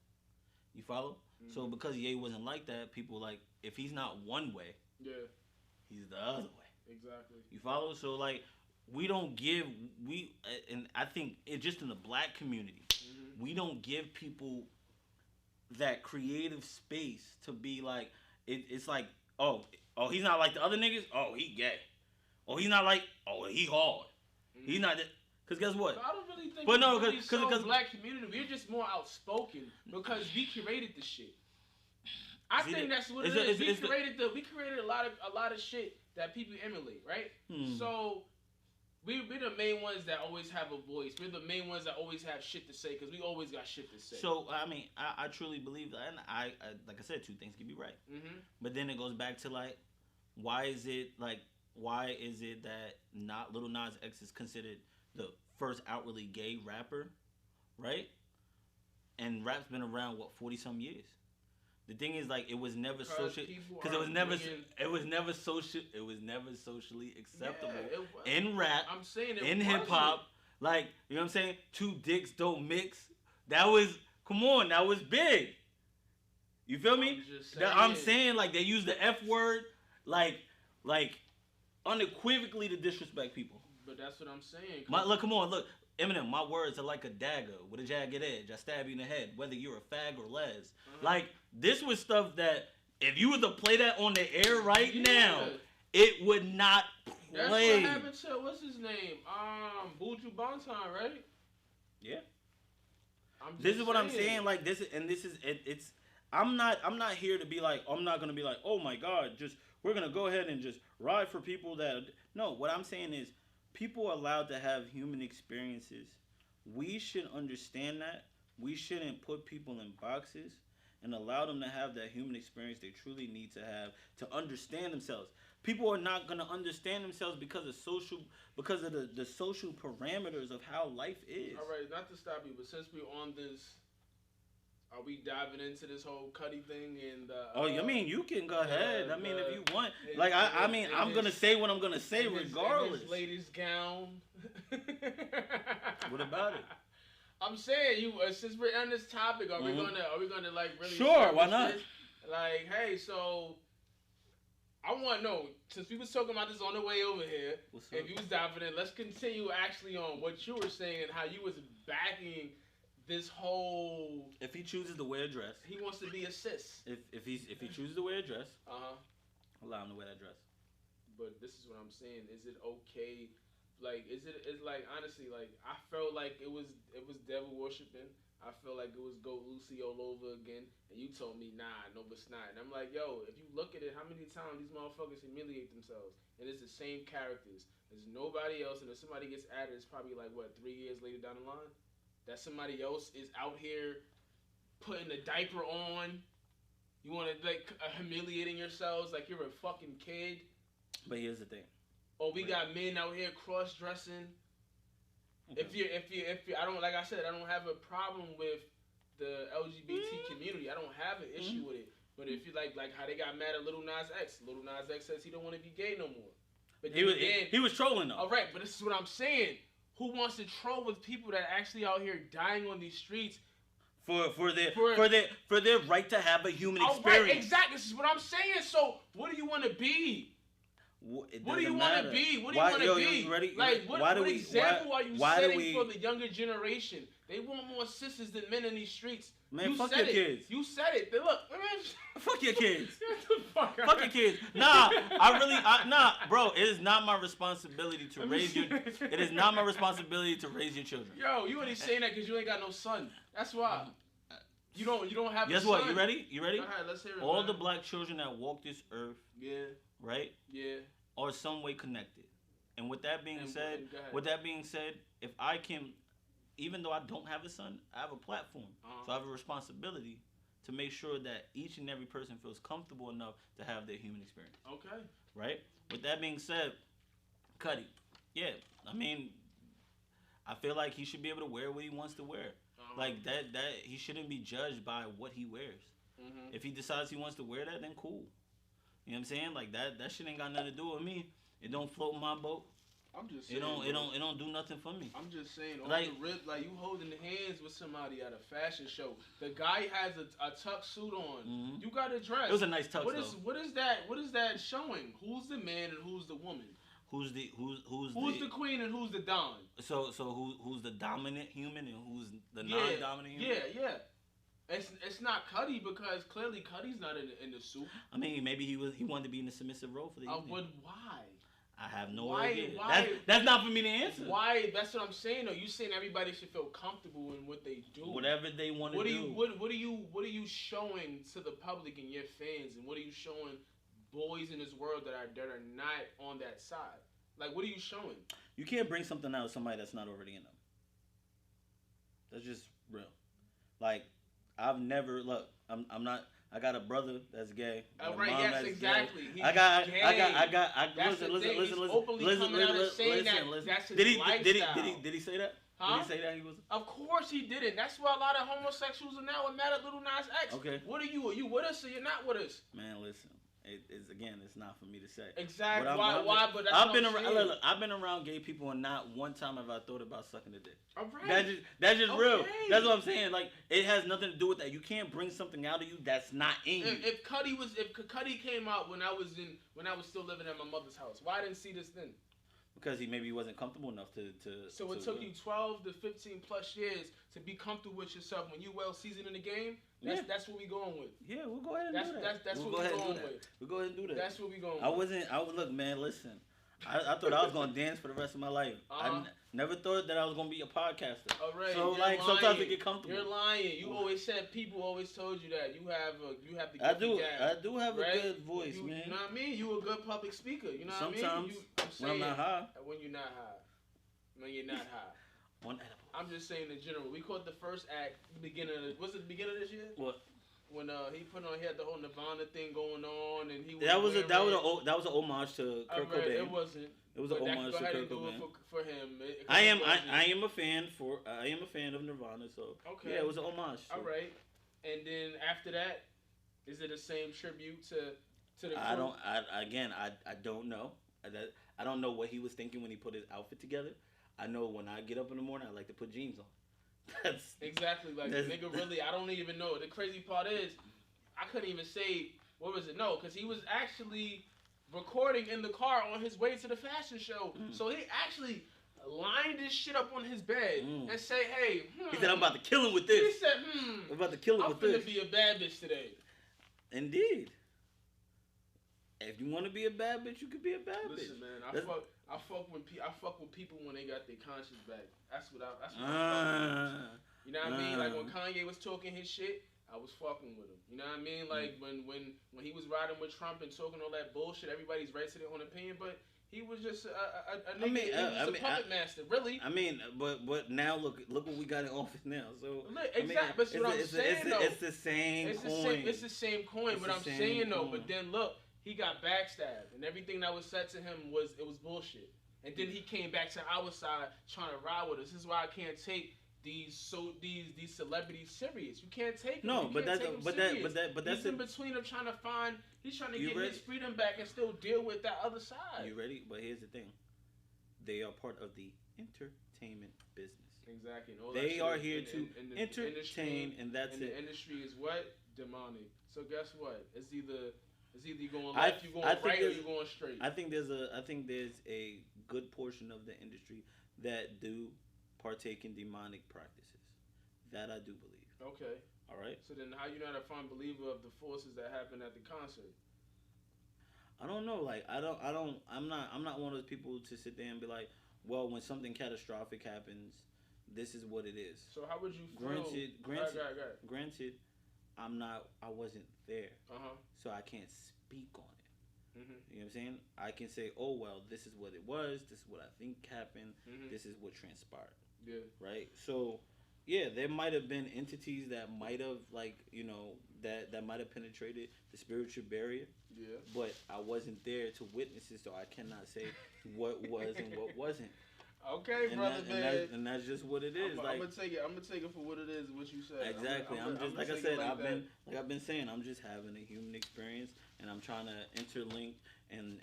You follow? So because Ye wasn't like that, people like, if he's not one way, he's the other way. Exactly. You follow? So like, and I think it just in the black community, we don't give people that creative space to be like, it's like, oh, he's not like the other niggas. Oh, he gay. Oh, he's not like, he hard. He's not that. Cause guess what? But I don't really think because black community, we're just more outspoken because we curated the shit. I think that's what it is. We created a lot of shit that people emulate, right? So we're the main ones that always have a voice. We're the main ones that always have shit to say because we always got shit to say. So I mean, I truly believe that, and I like I said, two things can be right. Mm-hmm. But then it goes back to like, why is it that not Lil Nas X is considered the first outwardly gay rapper, right? And rap's been around 40 some years. The thing is, like, it was never social because it was never socially acceptable in rap. I'm saying in hip hop. Like, you know what I'm saying? Two dicks don't mix. That was big. You feel me? I'm saying like they use the F word like unequivocally to disrespect people. But that's what I'm saying. Look. Eminem, my words are like a dagger with a jagged edge. I stab you in the head, whether you're a fag or les. Like, this was stuff that, if you were to play that on the air right now, it would not play. That's what happened to, what's his name? Buju Banton, right? Yeah. This is what I'm saying. Like, I'm not here to be like, I'm not going to be like, oh my God, we're going to go ahead and just ride for people that, no, what I'm saying is, people are allowed to have human experiences. We should understand that. We shouldn't put people in boxes and allow them to have that human experience they truly need to have to understand themselves. People are not going to understand themselves because of the social parameters of how life is. All right, not to stop you, but since we're on this, are we diving into this whole Cudi thing and? I mean, you can go ahead. I mean, if you want, like, I'm gonna say what I'm gonna say regardless. His lady's gown. What about it? I'm saying since we're on this topic, are we gonna like really? Sure, why not? Like, hey, so I want to know, since we was talking about this on the way over here, if you was diving in, let's continue actually on what you were saying and how you was backing this whole. If he chooses to wear a dress, he wants to be a cis. If he chooses to wear a dress, allow him to wear that dress. But this is what I'm saying. Is it okay? Like, it's like, honestly, like, I felt like it was devil worshiping. I felt like it was Goat Lucy all over again. And you told me, nah, no, but it's not. And I'm like, yo, if you look at it, how many times these motherfuckers humiliate themselves? And it's the same characters. There's nobody else. And if somebody gets added, it's probably like, 3 years later down the line? That somebody else is out here putting a diaper on. You want to, like, humiliating yourselves like you're a fucking kid. But here's the thing. Oh, we got men out here cross-dressing. Okay. If you, I don't, like I said, I don't have a problem with the LGBT community. I don't have an issue with it. But if you like how they got mad at Lil Nas X. Lil Nas X says he don't want to be gay no more. But he was trolling though. All right, but this is what I'm saying. Who wants to troll with people that actually out here dying on these streets for their right to have a human experience? Right, exactly. This is what I'm saying. So what do you want to be? What do you want to be? What do you want to be? Ready? Like, what example are you setting for the younger generation? They want more sisters than men in these streets. Man, fuck your kids. You said it. Look, fuck your kids. Fuck your kids. Bro. It is not my responsibility to raise your. It is not my responsibility to raise your children. Yo, you only saying that because you ain't got no son. That's why. You don't have. Guess a what? Son. You ready? All right, let's hear it. All the black children that walk this earth. Yeah. Right? Yeah. Are some way connected. And with that being said, if I can, even though I don't have a son, I have a platform. So I have a responsibility to make sure that each and every person feels comfortable enough to have their human experience. Okay. Right? With that being said, Cudi, yeah, I mean, I feel like he should be able to wear what he wants to wear. Like that he shouldn't be judged by what he wears. Mm-hmm. If he decides he wants to wear that, then cool. You know what I'm saying? Like that shit ain't got nothing to do with me. It don't float my boat. I'm just saying. It don't do nothing for me. I'm just saying, on the rip, like you holding hands with somebody at a fashion show. The guy has a tuxedo on. Mm-hmm. You got a dress. It was a nice tux. What is that showing? Who's the man and who's the woman? Who's the queen and who's the don? So who's the dominant human and who's the non-dominant human? Yeah. It's not Cudi because clearly Cudi's not in the suit. I mean, maybe he wanted to be in the submissive role for the evening. But why? I have no idea. That's not for me to answer. Why? That's what I'm saying. Though you saying everybody should feel comfortable in what they do. Whatever they want to do. What are you showing to the public and your fans, and what are you showing boys in this world that are not on that side? Like, what are you showing? You can't bring something out of somebody that's not already in them. That's just real. Like, I've never look. I'm not. I got a brother that's gay. Oh, right, yes, exactly. Gay. I got. Listen. That's his lifestyle. Did he say that? Huh? Did he say that he was? Of course he didn't. That's why a lot of homosexuals are now mad at Lil Nas X. Okay. What are you? Are you with us or you're not with us? Man, listen. It's not for me to say. Exactly. Why? But that's I've been around gay people, and not one time have I thought about sucking a dick. All right. That's just real. That's what I'm saying. Like, it has nothing to do with that. You can't bring something out of you that's not in you. If Cudi came out when I was still living at my mother's house, why I didn't see this then? Because he maybe wasn't comfortable enough to. So it took you 12 to 15 plus years to be comfortable with yourself when you well seasoned in the game. That's what we going with. Yeah, we'll go ahead and do that. That's what we going with. We'll go ahead and do that. That's what we going with. I would look, man. Listen, I thought I was gonna dance for the rest of my life. I never thought that I was gonna be a podcaster. All right. So sometimes I get comfortable. You're lying. You always said people always told you that you have the gift I do have a good voice, man. You know what I mean? You a good public speaker. You know what I mean? Sometimes when I'm not high. When you're not high. When you're not high. One edible. I'm just saying in general. We caught the first act was it the beginning of this year? What? When he had the whole Nirvana thing going on, and he was that was an homage to Kurt Cobain. It wasn't. It was an homage to Kurt Cobain. For him. I am a fan of Nirvana, so okay. Yeah, it was an homage. So. All right, and then after that, is it the same tribute to the? I don't know. I don't know what he was thinking when he put his outfit together. I know when I get up in the morning, I like to put jeans on. That's exactly like nigga. Really, I don't even know. The crazy part is, I couldn't even say what was it. No, because he was actually recording in the car on his way to the fashion show. So he actually lined this shit up on his bed and say, "Hey." He said, "I'm about to kill him with this." He said, "I'm about to kill him with this." I'm finna be a bad bitch today. Indeed. If you want to be a bad bitch, you could be a bad bitch. Listen, man, I fuck with people when they got their conscience back. That's what I fuck with. You know what I mean? Like when Kanye was talking his shit, I was fucking with him. You know what I mean? Like when he was riding with Trump and talking all that bullshit, everybody's right to their own opinion, but he was just a nigga. He was a puppet master, really. I mean, but now look what we got in office now. So exactly. But what I'm saying though, it's the same coin. It's the same coin. What I'm saying though, but then look. He got backstabbed, and everything that was said to him was bullshit. And then he came back to our side trying to ride with us. This is why I can't take these celebrities serious. You can't take them. But that's in between of trying to find. He's trying to get his freedom back and still deal with that other side. You ready? But here's the thing: they are part of the entertainment business. Exactly. They are here to entertain, and that's it. The industry is what? Demonic. So guess what? It's either you going left, you going right, or you going straight. I think there's a good portion of the industry that do partake in demonic practices. That I do believe. Okay. All right. So then, how you not a firm believer of the forces that happened at the concert? I don't know. Like I'm not one of those people to sit there and be like, well, when something catastrophic happens, this is what it is. So how would you feel? Granted. I wasn't there, so I can't speak on it. You know what I'm saying? I can say, oh, well, this is what it was. This is what I think happened. This is what transpired. Yeah. Right? So, yeah, there might have been entities that might have, that might have penetrated the spiritual barrier. Yeah. But I wasn't there to witness it, so I cannot say what was and what wasn't. Okay, brother, man. And that's just what it is. I'm gonna take it for what it is. What you said. Exactly. I've been saying, I'm just having a human experience, and I'm trying to interlink and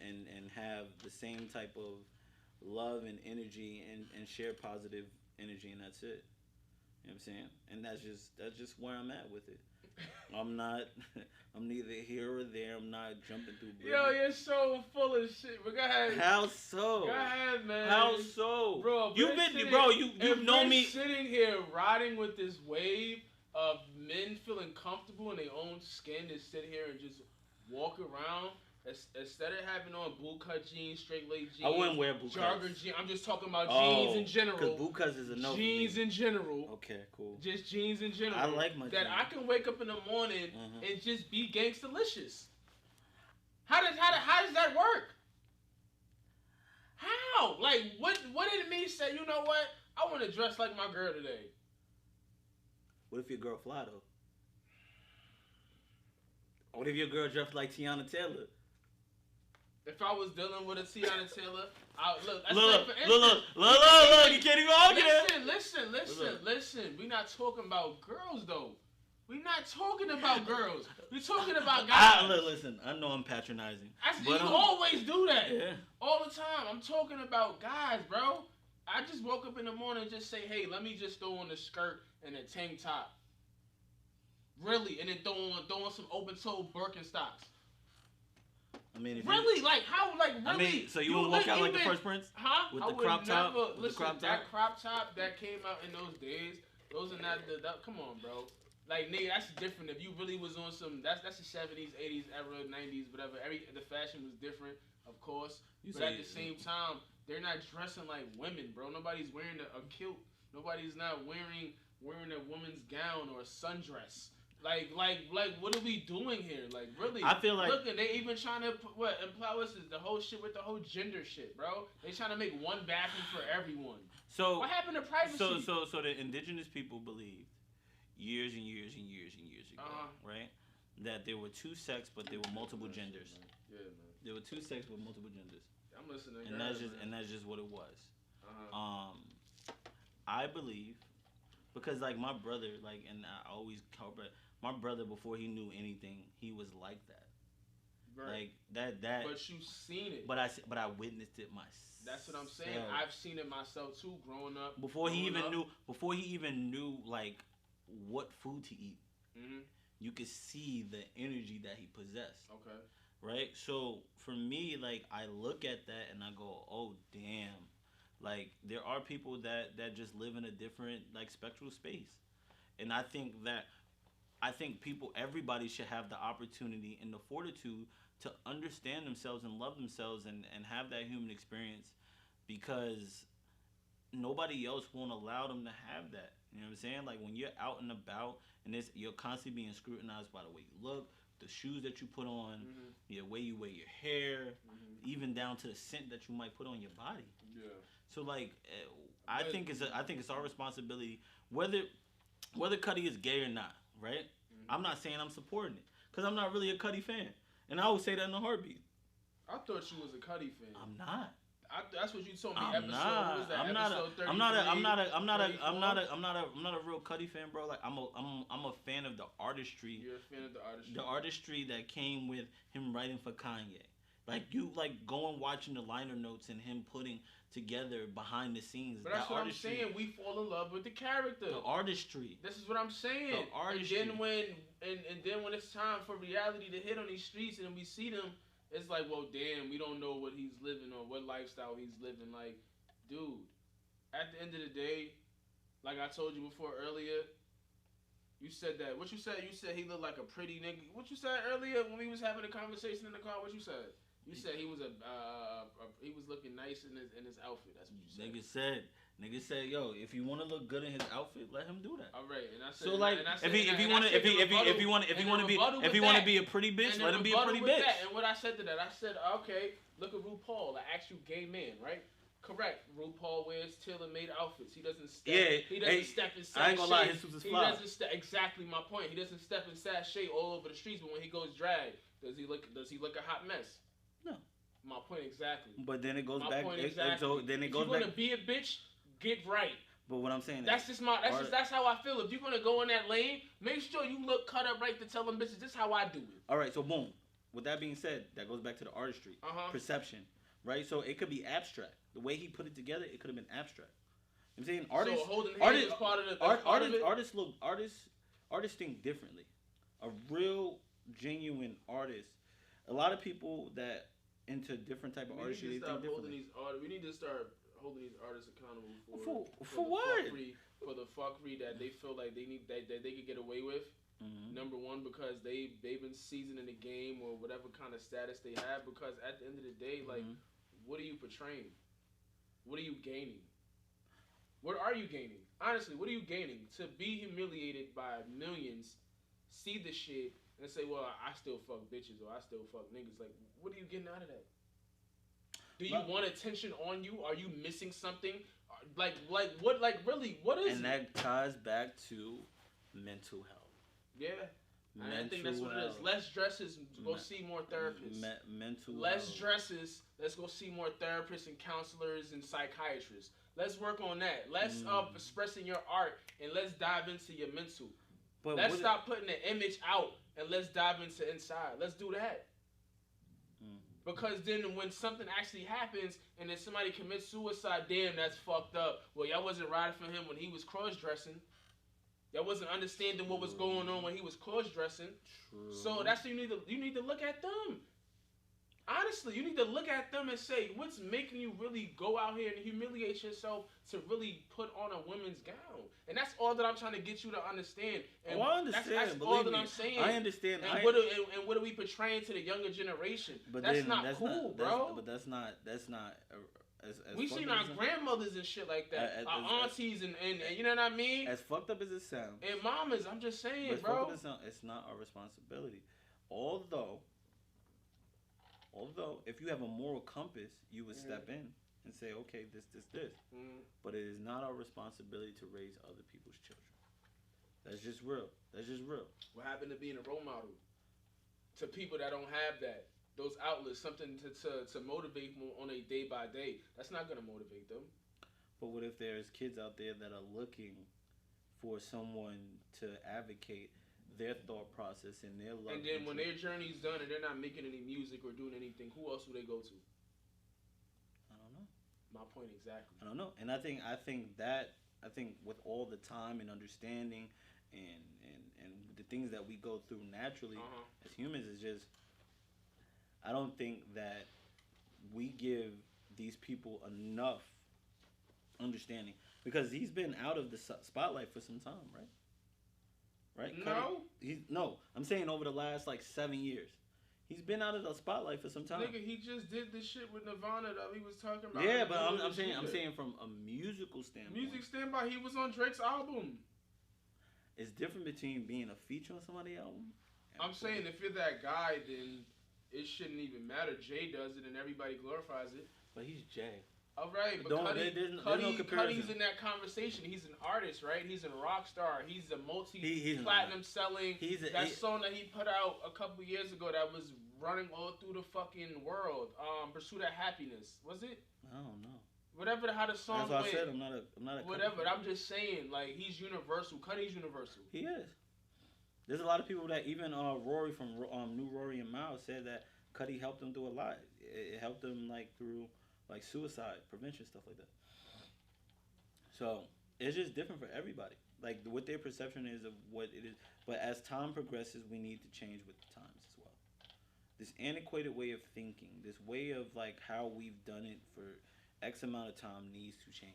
have the same type of love and energy and share positive energy, and that's it. You know what I'm saying? And that's just where I'm at with it. I'm neither here or there. I'm not jumping through bridges. Yo, you're so full of shit. But go ahead. How so? Go ahead, man. How so? Bro, you've known me sitting here riding with this wave of men feeling comfortable in their own skin to sit here and just walk around. Instead of having on bootcut jeans, straight leg jeans, I wouldn't wear bootcuts. Jogger jeans. I'm just talking about jeans in general. Because bootcuts is a no. Jeans in general. Okay, cool. Just jeans in general. I like my jeans. That I can wake up in the morning and just be gangsta-licious. How does that work? How? No, like what did me say? You know what? I want to dress like my girl today. What if your girl fly though? What if your girl dressed like Tiana Taylor? If I was dealing with a Tiana Taylor, look, you can't even argue that. Listen. We not talking about girls though. We not talking about girls. We talking about guys. Listen, I know I'm patronizing. You always do that. Yeah. All the time. I'm talking about guys, bro. I just woke up in the morning and just say, hey, let me just throw on a skirt and a tank top. Really, and then throw on some open-toe Birkenstocks. I mean, really, really. I mean, so you would walk out like the Fresh Prince? Huh? With the crop top? That crop top that came out in those days, those are not come on, bro. Like, nigga, that's different. If you really was on some, that's the 70s, 80s era, 90s, whatever. The fashion was different, of course. But at the same time, they're not dressing like women, bro. Nobody's wearing a kilt. Nobody's not wearing a woman's gown or a sundress. Like, what are we doing here? Like, really? I feel like... Look, and they even trying to imply what's this, the whole shit with the whole gender shit, bro. They trying to make one bathroom for everyone. So what happened to privacy? So the indigenous people believed years and years ago, right? That there were two sexes, but there were multiple genders. Yeah, man. There were two sexes with multiple genders. I'm listening. And that's just what it was. I believe, because like my brother, like, and I always call brother. My brother, before he knew anything, he was like that. Right. Like that. But you've seen it. But I witnessed it myself. That's what I'm saying. I've seen it myself too, growing up. Before he even knew like what food to eat, you could see the energy that he possessed. Okay. Right. So for me, like, I look at that and I go, oh damn, like there are people that just live in a different like spectral space, and I think everybody should have the opportunity and the fortitude to understand themselves and love themselves and have that human experience, because nobody else won't allow them to have that. You know what I'm saying? Like when you're out and about and you're constantly being scrutinized by the way you look, the shoes that you put on, the way you wear your hair, even down to the scent that you might put on your body. Yeah. So like, I think it's our responsibility, whether Cudi is gay or not, right? I'm not saying I'm supporting it, because I'm not really a Cudi fan, and I would say that in a heartbeat. I thought you was a Cudi fan. I'm not. That's what you told me. I'm not a real Cudi fan, bro. Like I'm a fan of the artistry. You're a fan of the artistry. The artistry that came with him writing for Kanye. Like you go and watching the liner notes and him putting together behind the scenes. But that's what I'm saying. We fall in love with the character. The artistry. This is what I'm saying. The artistry. And then when it's time for reality to hit on these streets and we see them, it's like, well, damn, we don't know what he's living or what lifestyle he's living. Like, dude, at the end of the day, like I told you before earlier, you said that. What you said? You said he looked like a pretty nigga. What you said earlier when we was having a conversation in the car? What you said? You said he was he was looking nice in his outfit. That's what you said. Nigga said, yo, if you want to look good in his outfit, let him do that. All right, and I said, so like, if he want to be a pretty bitch, let him be a pretty bitch. And what I said to that, I said, okay, look at RuPaul, the actual gay man, right? Correct. RuPaul wears tailor-made outfits. He doesn't step. Yeah, he doesn't step in sachet. I ain't gonna lie, his suits is fly. Exactly my point. He doesn't step in sachet all over the streets, but when he goes drag, does he look a hot mess? No. My point exactly. But then it goes back. Exactly. So then it goes back. If you're gonna be a bitch, get right. But what I'm saying that's how I feel. If you're gonna go in that lane, make sure you look cut up right to tell them bitches. This is how I do it. All right. So boom. With that being said, that goes back to the artistry, perception, right? So it could be abstract. The way he put it together, it could have been abstract. I'm saying artists. So holding hands is part of the artists think differently. A real genuine artist. A lot of people that into different type of artistry, they think differently. We need to start holding these artists accountable for what? For the fuckery that they feel like they need that they could get away with. Number one, because they've been seasoned in the game or whatever kind of status they have. Because at the end of the day, like, what are you portraying? What are you gaining? What are you gaining? Honestly, what are you gaining? To be humiliated by millions, see the shit, and say, well, I still fuck bitches or I still fuck niggas. Like, what are you getting out of that? Do you want attention on you? Are you missing something? Like what? Like really? What is? And that ties back to mental health. Yeah. I think that's what it is. Less dresses, go see more therapists. Mental Less health. dresses, let's go see more therapists and counselors and psychiatrists. Let's work on that. Less of expressing your art and let's dive into your mental. But let's stop putting the image out and let's dive into inside. Let's do that. Because then when something actually happens and then somebody commits suicide, damn, that's fucked up. Well, y'all wasn't riding for him when he was cross-dressing. Y'all wasn't understanding what was going on when he was cross-dressing. True. So that's what you need to look at them. Honestly, you need to look at them and say, what's making you really go out here and humiliate yourself to really put on a women's gown? And that's all that I'm trying to get you to understand. And I understand. That's all that I'm saying. I understand. And what are we portraying to the younger generation? But that's not cool, bro. But that's not. We seen our grandmothers and shit like that, our aunties and you know what I mean. As fucked up as it sounds, and mamas, I'm just saying, but bro. It's not our responsibility. Although, if you have a moral compass, you would step in and say, okay, this. But it is not our responsibility to raise other people's children. That's just real. What happened to being a role model to people that don't have that? Those outlets, something to motivate them on a day by day. That's not going to motivate them. But what if there's kids out there that are looking for someone to advocate their thought process and their love? And then when their journey's done and they're not making any music or doing anything, who else will they go to? I don't know. My point exactly. I don't know. And I think with all the time and understanding and the things that we go through naturally as humans is just, I don't think that we give these people enough understanding because he's been out of the spotlight for some time, right? No. I'm saying over the last 7 years, he's been out of the spotlight for some time. Nigga, he just did this shit with Nirvana that he was talking about. Yeah, but I'm saying from a musical standpoint. He was on Drake's album. It's different between being a feature on somebody's album. I'm saying if you're that guy, then it shouldn't even matter. Jay does it and everybody glorifies it. But he's Jay. All right, but Cuddy's in that conversation. He's an artist, right? He's a rock star. He's a multi-platinum selling. Song that he put out a couple years ago that was running all through the fucking world. Pursuit of Happiness. Was it? I don't know. Whatever how the song went. That's what I said. I'm not a whatever. I'm just saying, he's universal. Cuddy's universal. He is. There's a lot of people that even Rory from New Rory and Miles said that Cuddy helped them through a lot. It helped them through suicide prevention, stuff like that. So it's just different for everybody. What their perception is of what it is. But as time progresses, we need to change with the times as well. This antiquated way of thinking, this way of how we've done it for X amount of time needs to change.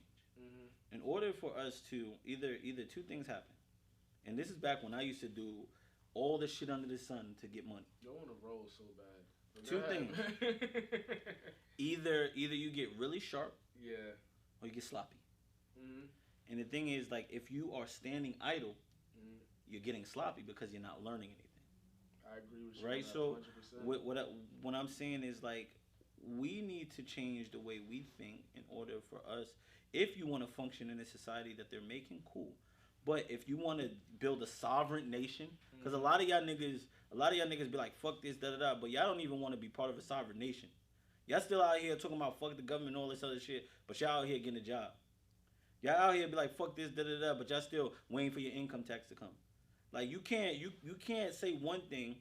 In order for us to either two things happen. And this is back when I used to do all the shit under the sun to get money. You want to roll so bad. Two things. Either you get really sharp, or you get sloppy. And the thing is, if you are standing idle, you're getting sloppy because you're not learning anything. I agree with you. Right. So what I'm saying is we need to change the way we think in order for us. If you want to function in a society that they're making, cool. But if you want to build a sovereign nation, because a lot of y'all niggas be like, fuck this, da-da-da, but y'all don't even want to be part of a sovereign nation. Y'all still out here talking about fuck the government and all this other shit, but y'all out here getting a job. Y'all out here be like, fuck this, da-da-da, but y'all still waiting for your income tax to come. You can't say one thing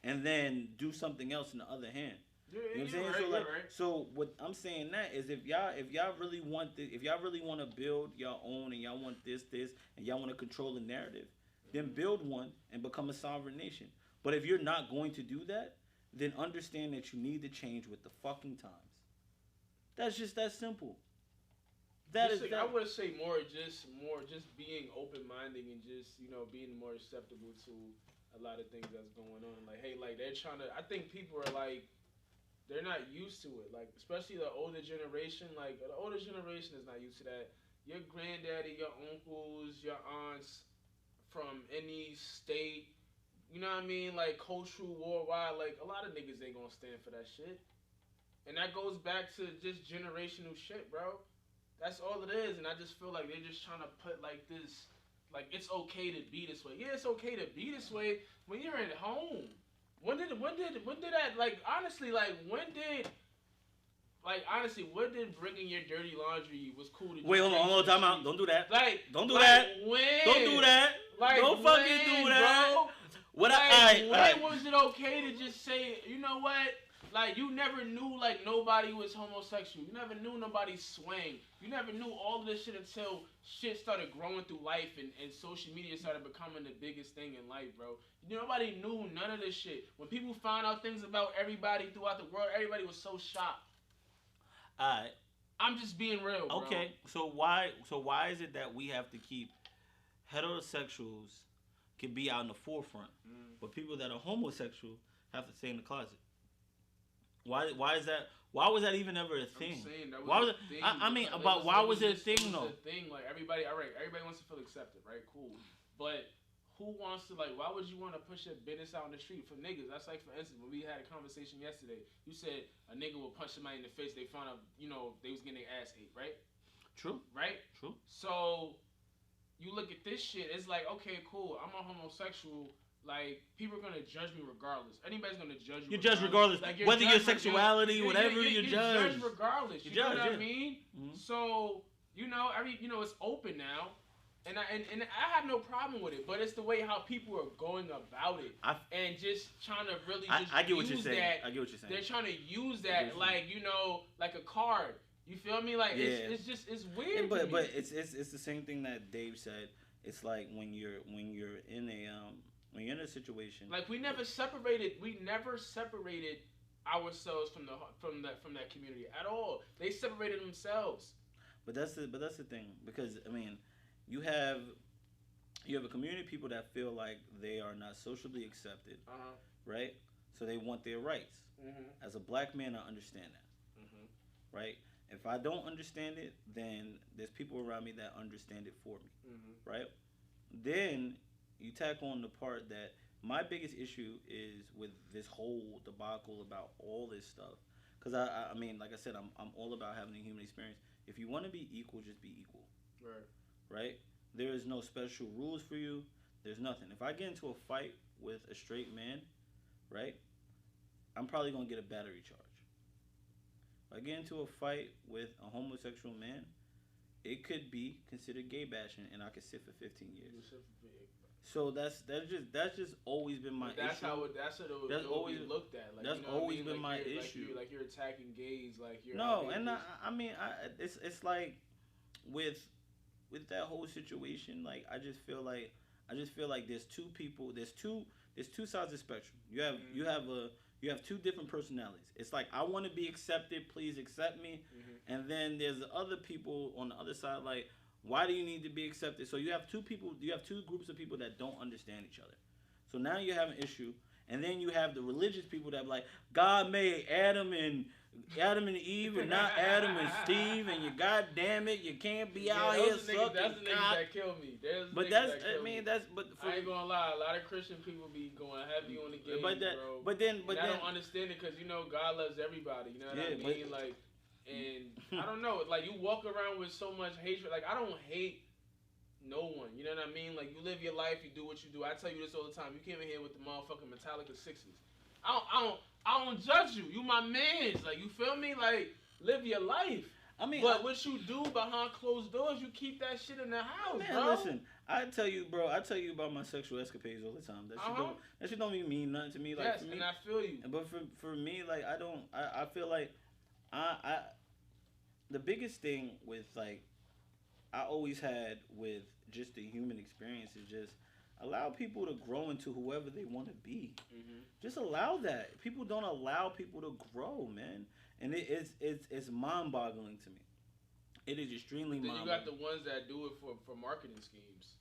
and then do something else in the other hand. Yeah, you know what I'm saying? So what I'm saying that is if y'all really want to build your own and y'all want this and y'all want to control the narrative, then build one and become a sovereign nation. But if you're not going to do that, then understand that you need to change with the fucking times. That's just that simple. I would say more just being open-minded and just being more acceptable to a lot of things that's going on. They're trying to. I think people are they're not used to it. Especially the older generation. The older generation is not used to that. Your granddaddy, your uncles, your aunts from any state, you know what I mean? Cultural worldwide. A lot of niggas ain't gonna stand for that shit. And that goes back to just generational shit, bro. That's all it is. And I just feel like they're just trying to put like this, like it's okay to be this way. Yeah, it's okay to be this way when you're at home. When did that, like, honestly, like, what did bringing your dirty laundry was cool to do? Wait, hold on, time out. Don't do that. Like, don't do like that. When? Don't do that. Like, don't fucking do that. Bro? What like, when was it okay to just say, you know what? Like, you never knew, like, nobody was homosexual. You never knew nobody swang. You never knew all of this shit until shit started growing through life and social media started becoming the biggest thing in life, bro. Nobody knew none of this shit. When people found out things about everybody throughout the world, everybody was so shocked. Alright. I'm just being real, bro. Okay, so why is it that we have to keep heterosexuals can be out in the forefront, but people that are homosexual have to stay in the closet? Why is that? Why was that even ever a thing? I'm saying that was why was a thing. why was it a thing though? It was a thing. Like, everybody wants to feel accepted, right? Cool. But who wants to, like, why would you want to push your business out in the street for niggas? That's like, for instance, when we had a conversation yesterday, you said a nigga will punch somebody in the face, they found out, they was getting their ass ate, right? True. Right? True. So you look at this shit, it's like, okay, cool, I'm a homosexual. Like, people are gonna judge me regardless. Anybody's gonna judge you. You judge regardless, like, whether your sexuality, whatever you judge. Judge regardless. You know what I mean? Mm-hmm. So it's open now, and I have no problem with it. But it's the way how people are going about it, and just trying to really just I get what use you're saying. that. I get what you're saying. They're trying to use that like like a card. You feel me? Like, it's weird. Yeah, but it's the same thing that Dave said. It's like when you're in a when you're in a situation, like, we never separated ourselves from that community at all. They separated themselves. But that's the thing, because I mean, you have a community of people that feel like they are not socially accepted, right? So they want their rights. Mm-hmm. As a black man, I understand that, right? If I don't understand it, then there's people around me that understand it for me, right? Then you tack on the part that my biggest issue is with this whole debacle about all this stuff. Because I mean, like I said, I'm all about having a human experience. If you want to be equal, just be equal. Right? There is no special rules for you. There's nothing. If I get into a fight with a straight man, right, I'm probably going to get a battery charge. If I get into a fight with a homosexual man, it could be considered gay bashing, and I could sit for 15 years. So that's just always been my issue. That's how it always looked at. Like, that's always been my issue. Like you're attacking gays. Like, you're it's like with that whole situation. Like, I just feel like there's two people. There's two sides of the spectrum. You have two different personalities. It's like, I want to be accepted. Please accept me. Mm-hmm. And then there's other people on the other side, like, why do you need to be accepted? So you have two groups of people that don't understand each other. So now you have an issue. And then you have the religious people that are like, God made Adam and Eve and not Adam and Steve, and you goddamn it, you can't be out here sucking. That's the niggas that kill me. I ain't gonna lie, a lot of Christian people be going heavy on the gays, bro. But I don't understand it, because God loves everybody. You know what I mean? Like, and I don't know, like, you walk around with so much hatred. Like, I don't hate no one. You know what I mean? Like, you live your life, you do what you do. I tell you this all the time. You came in here with the motherfucking Metallica 6s. I don't judge you. You my mans. Like, you feel me? Like, live your life. I mean, but what you do behind closed doors, you keep that shit in the house, bro. Listen, I tell you about my sexual escapades all the time. That shit don't even mean nothing to me. Like, yes, for me, and I feel you. But for me, like, I feel like the biggest thing with, like, I always had with just the human experience is just allow people to grow into whoever they want to be. Mm-hmm. Just allow that. People don't allow people to grow, man, and it's mind-boggling to me. It is extremely mind-boggling. Then you got the ones that do it for marketing schemes,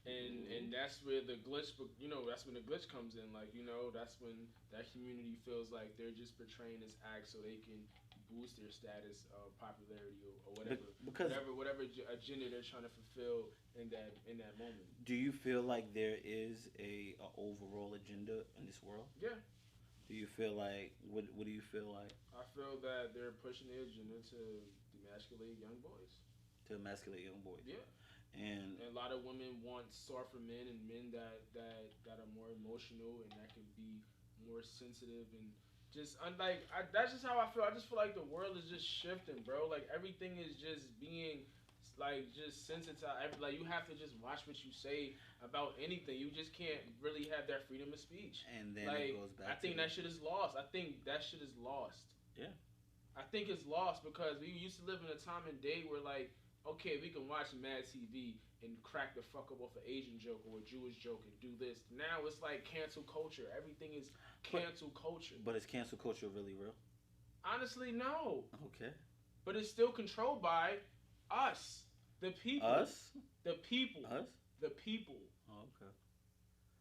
and that's where the glitch. That's when the glitch comes in. Like, that's when that community feels like they're just portraying this act so they can boost their status of popularity or whatever, whatever agenda they're trying to fulfill in that moment. Do you feel like there is a overall agenda in this world? Yeah. Do you feel like what do you feel like? I feel that they're pushing their agenda to demasculate young boys. To emasculate young boys. Yeah. And a lot of women want softer men and men that are more emotional and that can be more sensitive and just that's just how I feel. I just feel like the world is just shifting, bro. Like everything is just being like just sensitized. Like you have to just watch what you say about anything. You just can't really have that freedom of speech. And then like, it goes back. I think that shit is lost. I think that shit is lost. Yeah. I think it's lost because we used to live in a time and day where like, okay, we can watch Mad TV and crack the fuck up off an Asian joke or a Jewish joke and do this. Now it's like cancel culture. Everything is cancel culture. But is cancel culture really real? Honestly, no. Okay. But it's still controlled by us, the people. Us? The people. Us? The people. Oh, okay.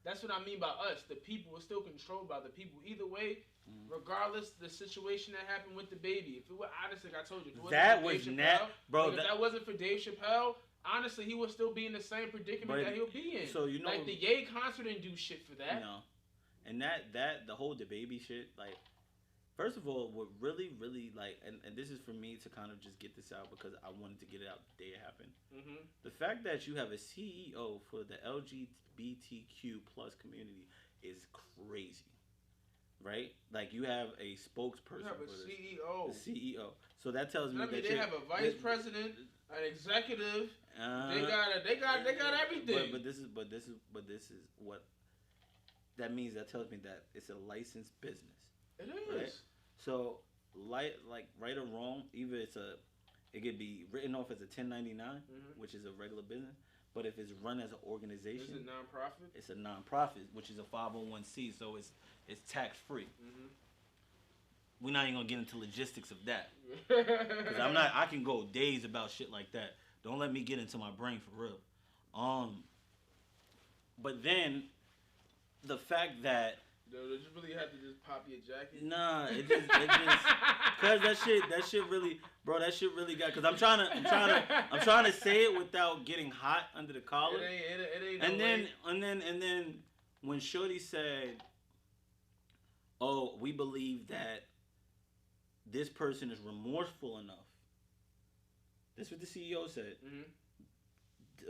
That's what I mean by us. The people is still controlled by the people. Either way, regardless the situation that happened with the baby. If it were honestly, like I told you, if it wasn't if that wasn't for Dave Chappelle, honestly, he would still be in the same predicament that he'll be in. So you know, like the Ye concert didn't do shit for that. No, and that the whole DaBaby shit, like, first of all, what really like, and this is for me to kind of just get this out because I wanted to get it out the day it happened. Mm-hmm. The fact that you have a CEO for the LGBTQ plus community is crazy. Right? Like, you have a spokesperson. You have a CEO. The CEO. So that tells me that they have a vice president, an executive. They got everything. But this is what that means. That tells me that it's a licensed business. It is. Right? So, like right or wrong, either it could be written off as a 1099, which is a regular business. But if it's run as an organization, it's a nonprofit. It's a nonprofit, which is a 501c, so it's tax free. Mm-hmm. We're not even gonna get into logistics of that, because I can go days about shit like that. Don't let me get into my brain for real. But then the fact that did you really have to just pop your jacket? Nah, it just cause that shit really, bro, that shit really got. Cause I'm trying to say it without getting hot under the collar. It ain't. And then when Shorty said, "Oh, we believe that this person is remorseful enough." That's what the CEO said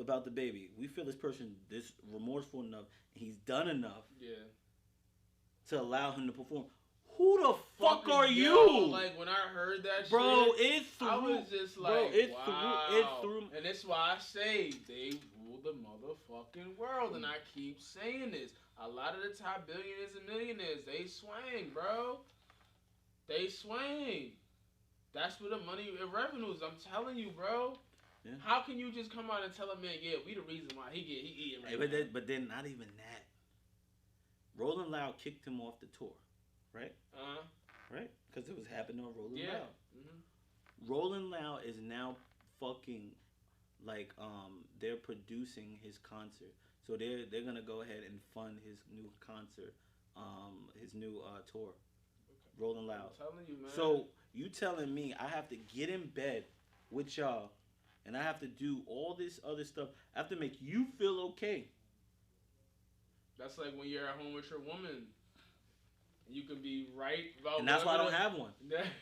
about the baby. We feel this person this remorseful enough. He's done enough. Yeah. To allow him to perform. Who the fuck are you? Like, when I heard that bro, shit, it threw, I was just like, bro, it wow. Threw. And that's why I say they rule the motherfucking world. And I keep saying this. A lot of the top billionaires and millionaires, they swing, bro. They swing. That's where the money and revenues. I'm telling you, bro. Yeah. How can you just come out and tell a man, yeah, we the reason why he eating right now? But then not even that. Rolling Loud kicked him off the tour, right? Right? Because it was happening on Rolling Loud. Mm-hmm. Rolling Loud is now fucking like they're producing his concert, so they're gonna go ahead and fund his new concert, his new tour. Okay. Rolling Loud. I'm telling you, man. So you telling me I have to get in bed with y'all, and I have to do all this other stuff. I have to make you feel okay. That's like when you're at home with your woman. You can be right about. And that's why I don't have one.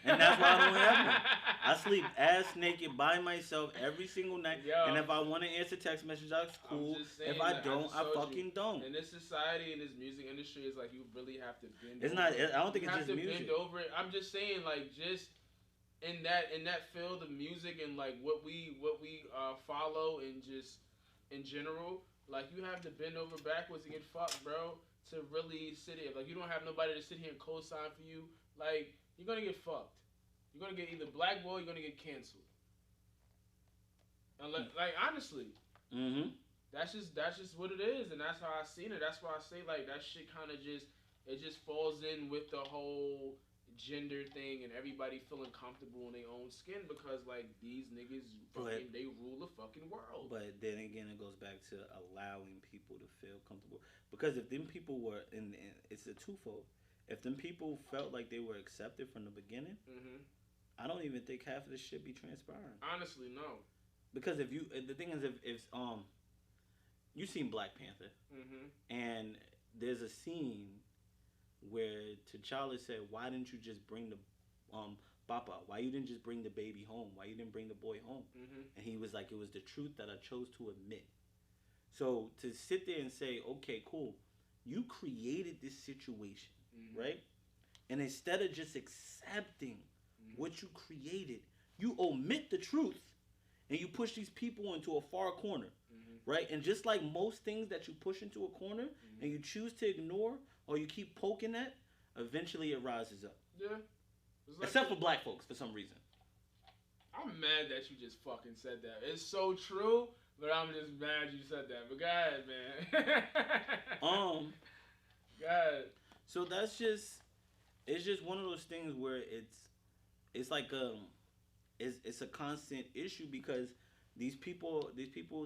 And that's why I don't have one. I sleep ass naked by myself every single night. Yo, and if I want to answer text messages, that's cool. If I don't, I fucking don't. In this society, in this music industry, it's like you really have to bend. It's not. I don't think it's just music. You have to bend over it. I'm just saying, like, just in that field of music and like what we follow and just in general. Like, you have to bend over backwards and get fucked, bro, to really sit here. Like, you don't have nobody to sit here and co-sign for you. Like, you're going to get fucked. You're going to get either blackballed or you're going to get canceled. And, like honestly, that's just what it is. And that's how I seen it. That's why I say, like, that shit kind of just falls in with the whole gender thing and everybody feeling comfortable in their own skin because, like, these niggas they rule the fucking world. But then again, it goes back to allowing people to feel comfortable. Because if them people were in it's a twofold. If them people felt like they were accepted from the beginning, I don't even think half of this shit be transpiring. Honestly, no. Because the thing is, if you seen Black Panther, and there's a scene where T'Challa said, "Why didn't you just bring the Papa? Why you didn't just bring the baby home? Why you didn't bring the boy home?" Mm-hmm. And he was like, "It was the truth that I chose to admit." So to sit there and say, "Okay, cool, you created this situation, mm-hmm. right?" And instead of just accepting mm-hmm. what you created, you omit the truth and you push these people into a far corner, mm-hmm. right? And just like most things that you push into a corner mm-hmm. and you choose to ignore or you keep poking at, eventually it rises up. Yeah. Like except for black folks for some reason. I'm mad that you just fucking said that. It's so true, but I'm just mad you said that. But go ahead, man. Go ahead. So that's just, it's just one of those things where it's like it's a constant issue because these people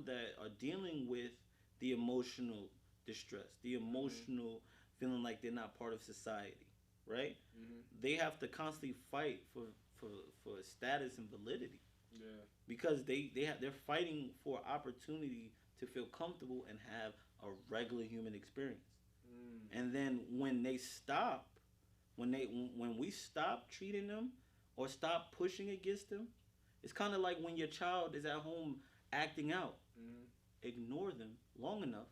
that are dealing with the emotional distress, the emotional mm-hmm. feeling like they're not part of society, right? Mm-hmm. They have to constantly fight for status and validity. Yeah. Because they're fighting for opportunity to feel comfortable and have a regular human experience. Mm. And then when they stop, when we stop treating them or stop pushing against them, it's kind of like when your child is at home acting out. Mm-hmm. Ignore them long enough,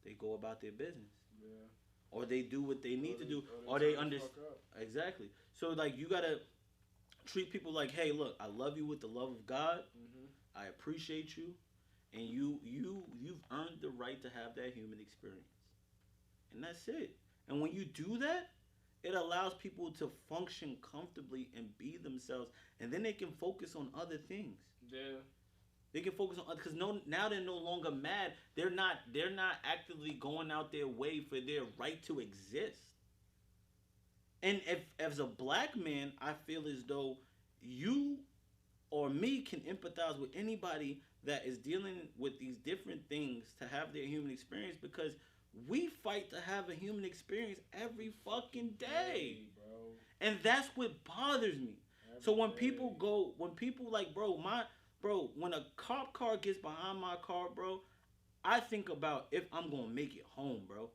they go about their business. Yeah. Or they do what they need to do, or they understand. Exactly. So like you gotta treat people like, hey, look, I love you with the love of God. Mm-hmm. I appreciate you, and you've earned the right to have that human experience, and that's it. And when you do that, it allows people to function comfortably and be themselves, and then they can focus on other things. Yeah. They can focus on because now they're no longer mad. They're not actively going out their way for their right to exist. And if as a black man, I feel as though you or me can empathize with anybody that is dealing with these different things to have their human experience because we fight to have a human experience every fucking day. Bro. And that's what bothers me. So when people like, when a cop car gets behind my car, bro, I think about if I'm gonna make it home, bro.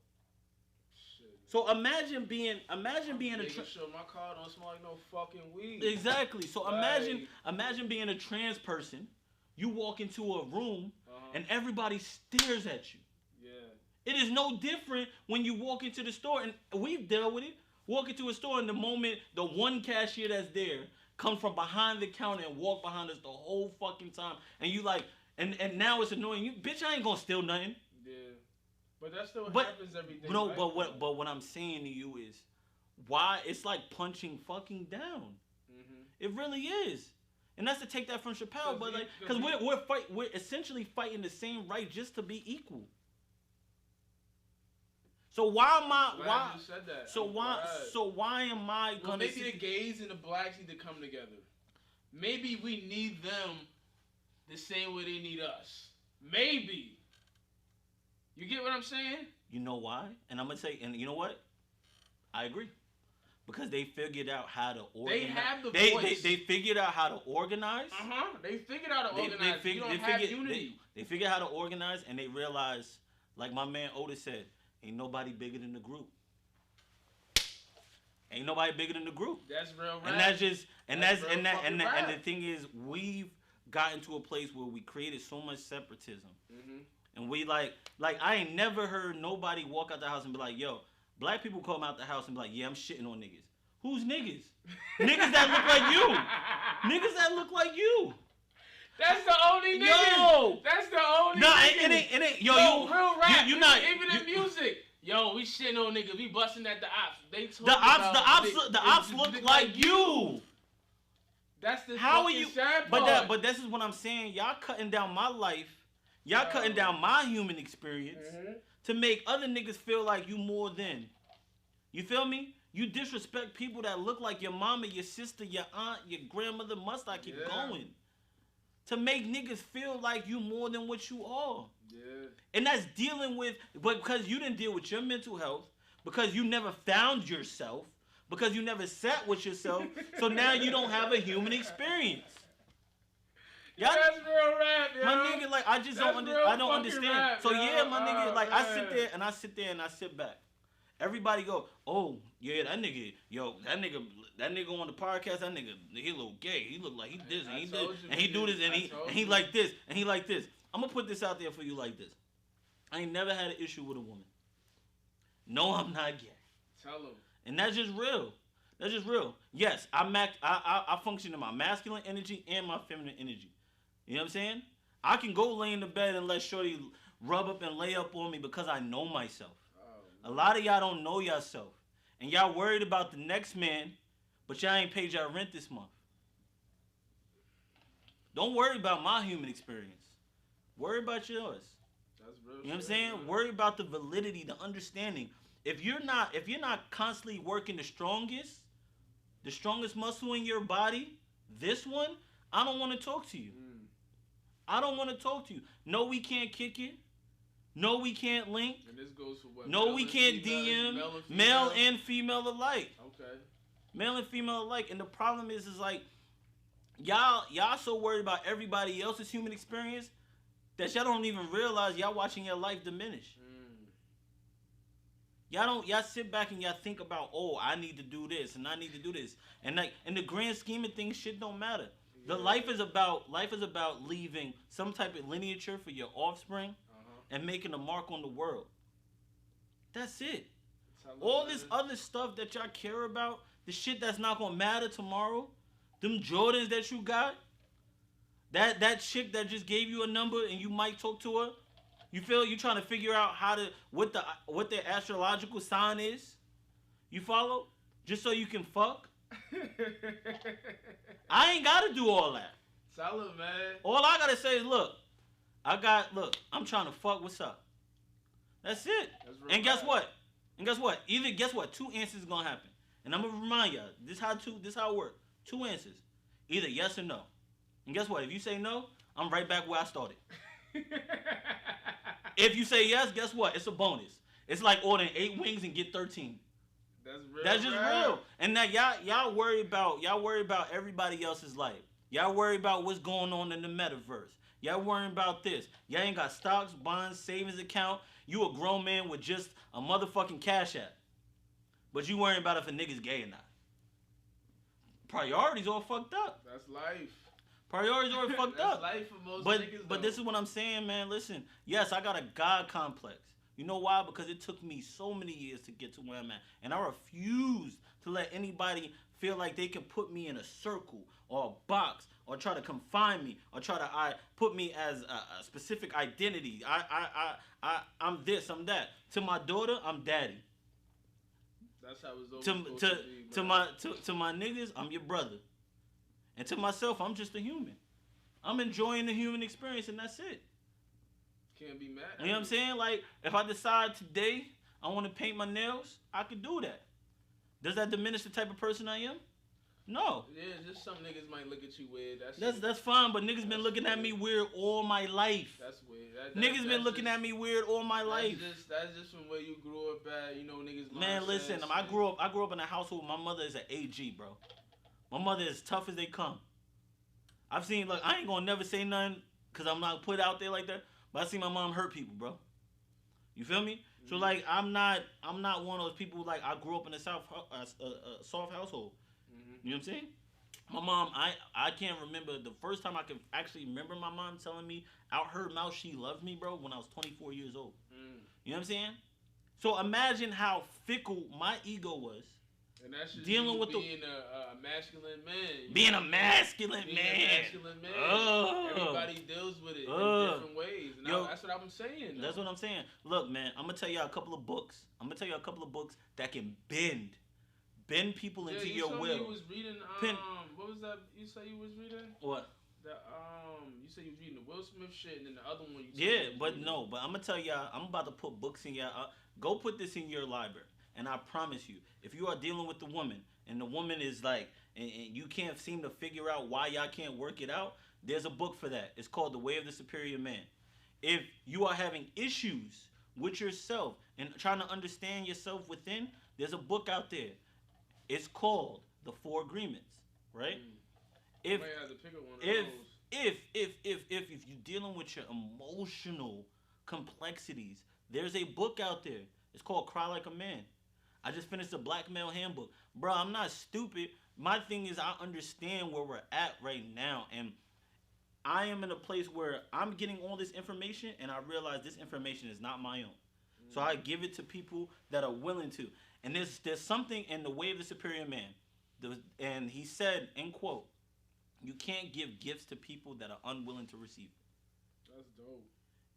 Shit. So imagine being a sure my car don't smell like no fucking weed. Exactly. So imagine being a trans person. You walk into a room and everybody stares at you. Yeah. It is no different when you walk into the store, and we've dealt with it. Walk into a store, and the moment the one cashier that's there come from behind the counter and walk behind us the whole fucking time. And you like, and now it's annoying you. Bitch, I ain't gonna steal nothing. Yeah. But that's still what happens every day. No, but what I'm saying to you is, why it's like punching fucking down. Mm-hmm. It really is. And that's to take that from Chappelle, but like, because we're essentially fighting the same right just to be equal. So why am I? Why? You said that. So why am I gonna? Maybe the gays and the blacks need to come together. Maybe we need them the same way they need us. Maybe. You get what I'm saying? You know why? And I'm gonna say, and you know what? I agree. Because they figured out how to organize. They have the voice. They figured out how to organize. They figured out how to organize. You don't have unity. They figured out how to organize, and they realized, like my man Otis said, ain't nobody bigger than the group. Ain't nobody bigger than the group. That's real rap. And that's just and the thing is, we've gotten to a place where we created so much separatism. Mm-hmm. And we like I ain't never heard nobody walk out the house and be like, yo, black people come out the house and be like, yeah, I'm shitting on niggas. Who's niggas? Niggas that look like you. Niggas that look like you. That's the only niggas. Yo. That's the only niggas. It ain't. Yo, real rap. You not even in music. Yo, we shitting on niggas. We busting at the ops. They talk the ops look like you. That's the how are you? Sad part. But this is what I'm saying. Y'all cutting down my life. Y'all cutting down my human experience to make other niggas feel like you more than. You feel me? You disrespect people that look like your mama, your sister, your aunt, your grandmother. Must I keep going? To make niggas feel like you more than what you are. Yeah. And that's dealing with, but because you didn't deal with your mental health, because you never found yourself, because you never sat with yourself, so now you don't have a human experience. That's real rap, yo. My nigga, like, I just don't understand. Rap, so yeah, my nigga, like, I sit there and I sit back. Everybody go, oh yeah, that nigga on the podcast, that nigga he a little gay. He look like he this and he did and he do this and he like this and he like this. I'm gonna put this out there for you like this. I ain't never had an issue with a woman. No, I'm not gay. Tell him. And that's just real. That's just real. Yes, I function in my masculine energy and my feminine energy. You know what I'm saying? I can go lay in the bed and let shorty rub up and lay up on me because I know myself. A lot of y'all don't know yourself. And y'all worried about the next man, but y'all ain't paid y'all rent this month. Don't worry about my human experience. Worry about yours. That's real. You know what I'm saying? Man. Worry about the validity, the understanding. If you're not constantly working the strongest muscle in your body, this one, I don't want to talk to you. I don't want to talk to you. No, we can't kick it. No, we can't link. And this goes for what? No, we can't DM. Male and female alike. Okay. Male and female alike. And the problem is like, y'all so worried about everybody else's human experience that y'all don't even realize y'all watching your life diminish. Y'all sit back and y'all think about, oh, I need to do this and I need to do this. And like in the grand scheme of things, shit don't matter. The life is about leaving some type of lineage for your offspring and making a mark on the world. That's it. All this other stuff that y'all care about, the shit that's not gonna matter tomorrow, them Jordans that you got, that chick that just gave you a number and you might talk to her, you feel you trying to figure out what their astrological sign is. You follow? Just so you can fuck. I ain't gotta do all that. Tell him, man. All I gotta say is, look, I'm trying to fuck. What's up? That's it. And guess what? Guess what? Two answers is gonna happen. And I'm gonna remind y'all, this how it works. Two answers. Either yes or no. And guess what? If you say no, I'm right back where I started. If you say yes, guess what? It's a bonus. It's like ordering 8 wings and get 13. That's just real. And now y'all worry about everybody else's life. Y'all worry about what's going on in the metaverse. Y'all worrying about this. Y'all ain't got stocks, bonds, savings account. You a grown man with just a motherfucking Cash App. But you worrying about if a nigga's gay or not. Priorities all fucked up. That's life. Priorities are fucked up. That's life for most niggas, but this is what I'm saying, man. Listen, yes, I got a God complex. You know why? Because it took me so many years to get to where I'm at. And I refuse to let anybody feel like they can put me in a circle or a box or try to confine me or try to put me as a specific identity. I'm this, I'm that. To my daughter, I'm daddy. That's how it's always to my niggas, I'm your brother. And to myself, I'm just a human. I'm enjoying the human experience and that's it. Can't be mad. You know what I'm saying? Like, if I decide today I want to paint my nails, I could do that. Does that diminish the type of person I am? No. Yeah, just some niggas might look at you weird. That's fine, but niggas been looking at me weird all my life. That's weird. Niggas been looking at me weird all my life. That's just from where you grew up at. You know, niggas. Man, listen, I grew up in a household. My mother is an AG, bro. My mother is tough as they come. I've seen, like, I ain't gonna never say nothing because I'm not put out there like that. But I see my mom hurt people, bro. You feel me? Mm-hmm. So like, I'm not one of those people like I grew up in a soft household. Mm-hmm. You know what I'm saying? My mom, I can't remember the first time I can actually remember my mom telling me out her mouth she loved me, bro, when I was 24 years old. Mm. You know what I'm saying? So imagine how fickle my ego was. And that's just dealing with being a masculine man. Being a masculine man. A masculine man. Everybody deals with it in different ways. And that's what I'm saying. Though. That's what I'm saying. Look, man, I'm gonna tell y'all a couple of books. That can bend people into your will. You was reading. What was that? You say you was reading? What? You said you was reading the Will Smith shit, and then the other one. But I'm gonna tell y'all. I'm about to put books in y'all. Go put this in your library. And I promise you, if you are dealing with the woman, and the woman is like, and you can't seem to figure out why y'all can't work it out, there's a book for that. It's called The Way of the Superior Man. If you are having issues with yourself and trying to understand yourself within, there's a book out there. It's called The 4 Agreements, right? If you're dealing with your emotional complexities, there's a book out there. It's called Cry Like a Man. I just finished a black male handbook. Bro, I'm not stupid. My thing is I understand where we're at right now. And I am in a place where I'm getting all this information and I realize this information is not my own. So I give it to people that are willing to. And there's something in the way of the superior man. And he said, end quote, you can't give gifts to people that are unwilling to receive it. That's dope.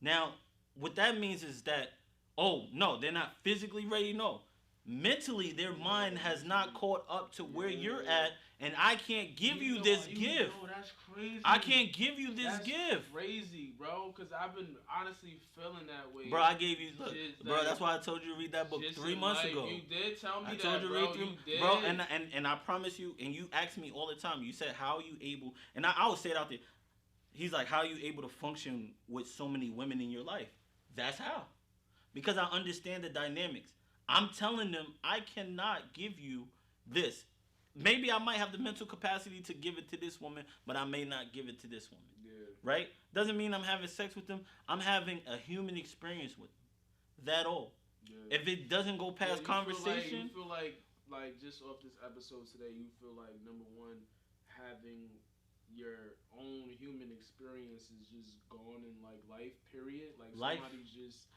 Now, what that means is that, oh, no, they're not physically ready. No. Mentally, their mind has not caught up to where you're at, and I can't give you this gift. That's crazy. I can't give you this gift. Crazy, bro, because I've been honestly feeling that way. Bro, I gave you, look, bro, that's why I told you to read that book 3 months ago. You did tell me I that, told you to read 3 months. Bro, and I promise you, and you ask me all the time, you said, how are you able, and I would say it out there, he's like, how are you able to function with so many women in your life? That's how. Because I understand the dynamics. I'm telling them I cannot give you this. Maybe I might have the mental capacity to give it to this woman, but I may not give it to this woman. Yeah. Right? Doesn't mean I'm having sex with them. I'm having a human experience with them. That all. Yeah. If it doesn't go past conversation. You feel like just off this episode today, you feel like, number one, having your own human experience is just gone in like life, period. Like somebody's just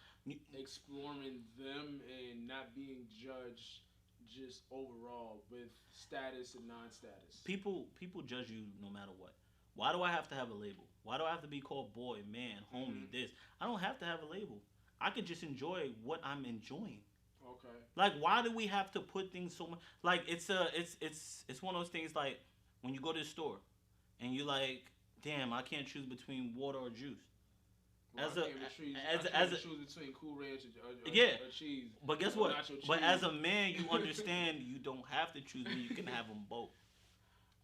exploring them and not being judged just overall with status and non-status. People judge you no matter what. Why do I have to have a label? Why do I have to be called boy, man, homie, this? I don't have to have a label. I could just enjoy what I'm enjoying. Okay. Like, why do we have to put things so much? Like, it's one of those things like when you go to the store and you like, damn, I can't choose between water or juice. Well, I can't choose between Cool Ranch or cheese. But guess what? But as a man, you understand you don't have to choose me. You can have them both.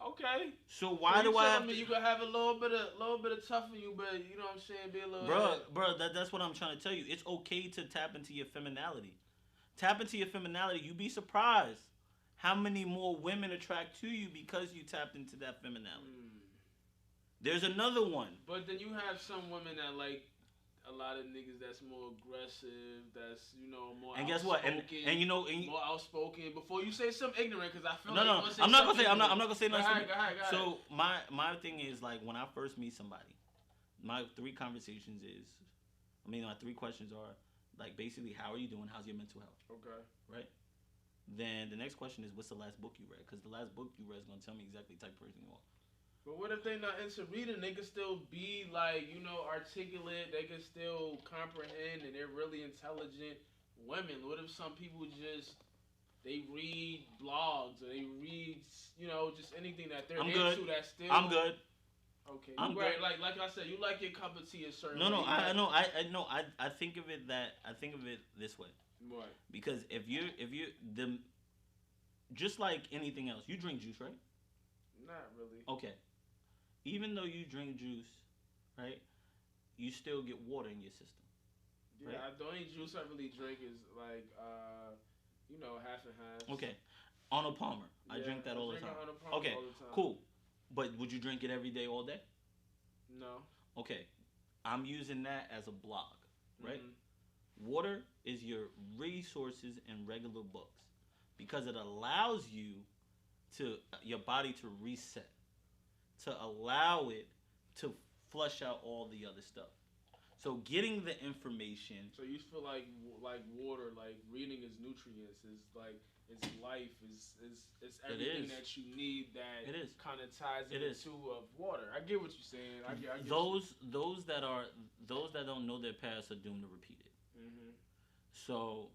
Okay. So why do I have to? You can have a little bit of tough in you, but you know what I'm saying, be a little. Bro, that's what I'm trying to tell you. It's okay to tap into your femininity. Tap into your femininity. You'd be surprised how many more women attract to you because you tapped into that femininity. There's another one. But then you have some women that like a lot of niggas that's more aggressive, that's, you know, more and guess what? And you know, more outspoken. Before you say something ignorant, because I feel I'm not gonna say nothing. Go ahead. So my thing is, like, when I first meet somebody, my 3 conversations is, my 3 questions are like, basically, how are you doing? How's your mental health? Okay. Right. Then the next question is, what's the last book you read? Because the last book you read is gonna tell me exactly the type of person you are. But what if they not into reading? They can still be, like, you know, articulate. They can still comprehend, and they're really intelligent women. What if some people just, they read blogs, or they read, you know, just anything that they're into that's still... I'm good. Okay. I'm good. Like I said, you like your cup of tea a certain way. No, I know. I think of it this way. What? Because if you just like anything else, you drink juice, right? Not really. Okay. Even though you drink juice, right, you still get water in your system. Yeah, right? The only juice I really drink is like, you know, half and half. Okay. Arnold Palmer. I drink that all the time. Okay, all the time. Cool. But would you drink it every day, all day? No. Okay. I'm using that as a blog, right? Mm-hmm. Water is your resources in regular books because it allows your body to reset, to allow it to flush out all the other stuff. So getting the information. So you feel like water, like reading is nutrients, is like it's life, is everything that you need that it is. Kind of ties into of water. I get what you're saying. I get those that don't know their past are doomed to repeat it. Mm-hmm. So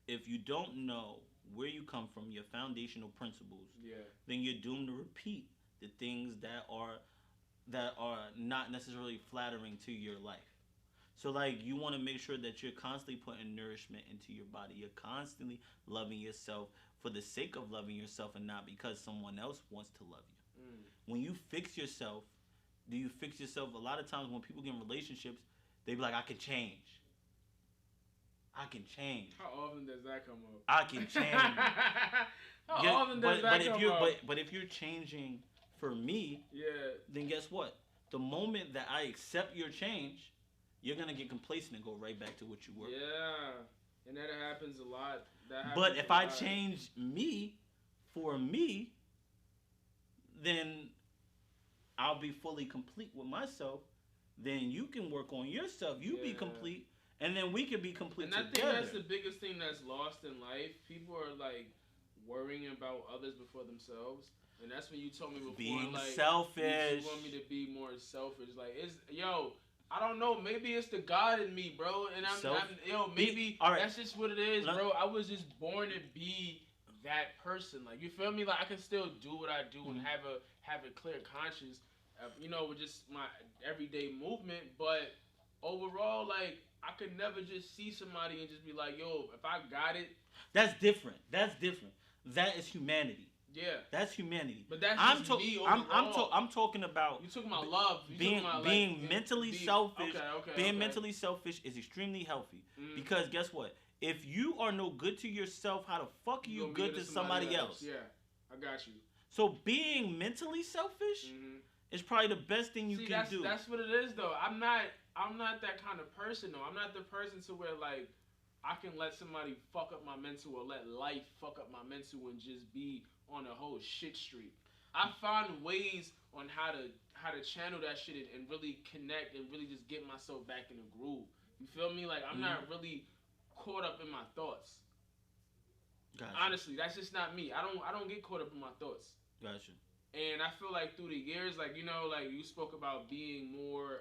if you don't know where you come from, your foundational principles, then you're doomed to repeat the things that are not necessarily flattering to your life. So, like, you want to make sure that you're constantly putting nourishment into your body. You're constantly loving yourself for the sake of loving yourself and not because someone else wants to love you. When you fix yourself, do you fix yourself? A lot of times when people get in relationships, they be like, I can change. I can change. How often does that come up? I can change. How often does that come up? But if you're changing for me, then guess what? The moment that I accept your change, you're going to get complacent and go right back to what you were. Yeah. And that happens a lot But if I change me for me, then I'll be fully complete with myself. Then you can work on yourself. You be complete, and then we can be complete together. And I think that's the biggest thing that's lost in life. People are like worrying about others before themselves, and that's when you told me before, being like selfish. You want me to be more selfish. Like I don't know. Maybe it's the God in me, bro. And maybe that's just what it is, bro. I was just born to be that person. Like, you feel me? Like, I can still do what I do and have a clear conscience, with just my everyday movement. But overall, like, I could never just see somebody and just be like, yo, if I got it. That's different. That is humanity. Yeah, that's humanity. But that's just me overall. I'm talking about. You talking about love? Being mentally selfish. Being mentally selfish is extremely healthy because guess what? If you are no good to yourself, how the fuck are you good to somebody else? Yeah, I got you. So being mentally selfish is probably the best thing you can do. That's what it is, though. I'm not that kind of person, though. I'm not the person to where like I can let somebody fuck up my mental or let life fuck up my mental and just be on a whole shit streak. I find ways on how to channel that shit and really connect and really just get myself back in the groove. You feel me? Like, I'm not really caught up in my thoughts. Gotcha. Honestly, that's just not me. I don't get caught up in my thoughts. Gotcha. And I feel like through the years, like, like you spoke about being more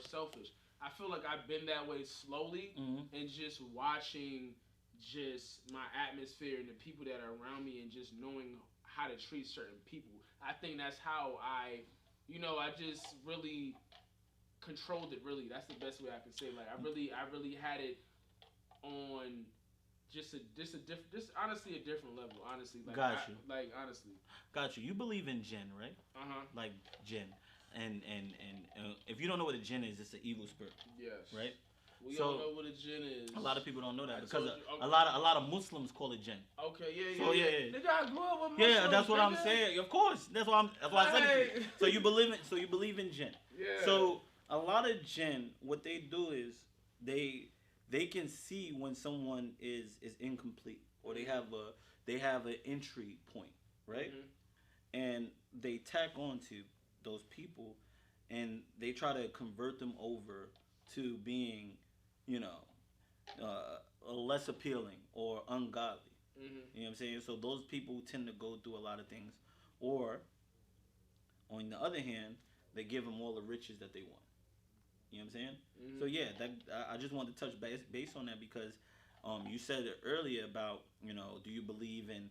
selfish. I feel like I've been that way slowly and just watching just my atmosphere and the people that are around me and just knowing how to treat certain people. I think that's how I just really controlled it. Really, that's the best way I can say. Like, I really had it on just honestly a different level. Honestly, like, honestly. Got you. You believe in jinn, right? Like jinn, and if you don't know what a jinn is, it's an evil spirit. Yes. Right. We don't know what a jinn is. A lot of people don't know that because a lot of Muslims call it jinn. Okay, yeah. Nigga, I grew up with Muslims. Yeah, that's what I'm saying. Of course, that's why I said it. So you believe in jinn. Yeah. So a lot of jinn, what they do is they can see when someone is incomplete or they have an entry point, right? And they tack on to those people and they try to convert them over to being, less appealing or ungodly. You know what I'm saying? So those people tend to go through a lot of things. Or, on the other hand, they give them all the riches that they want. You know what I'm saying? So yeah, I just wanted to touch base on that because you said it earlier about, do you believe in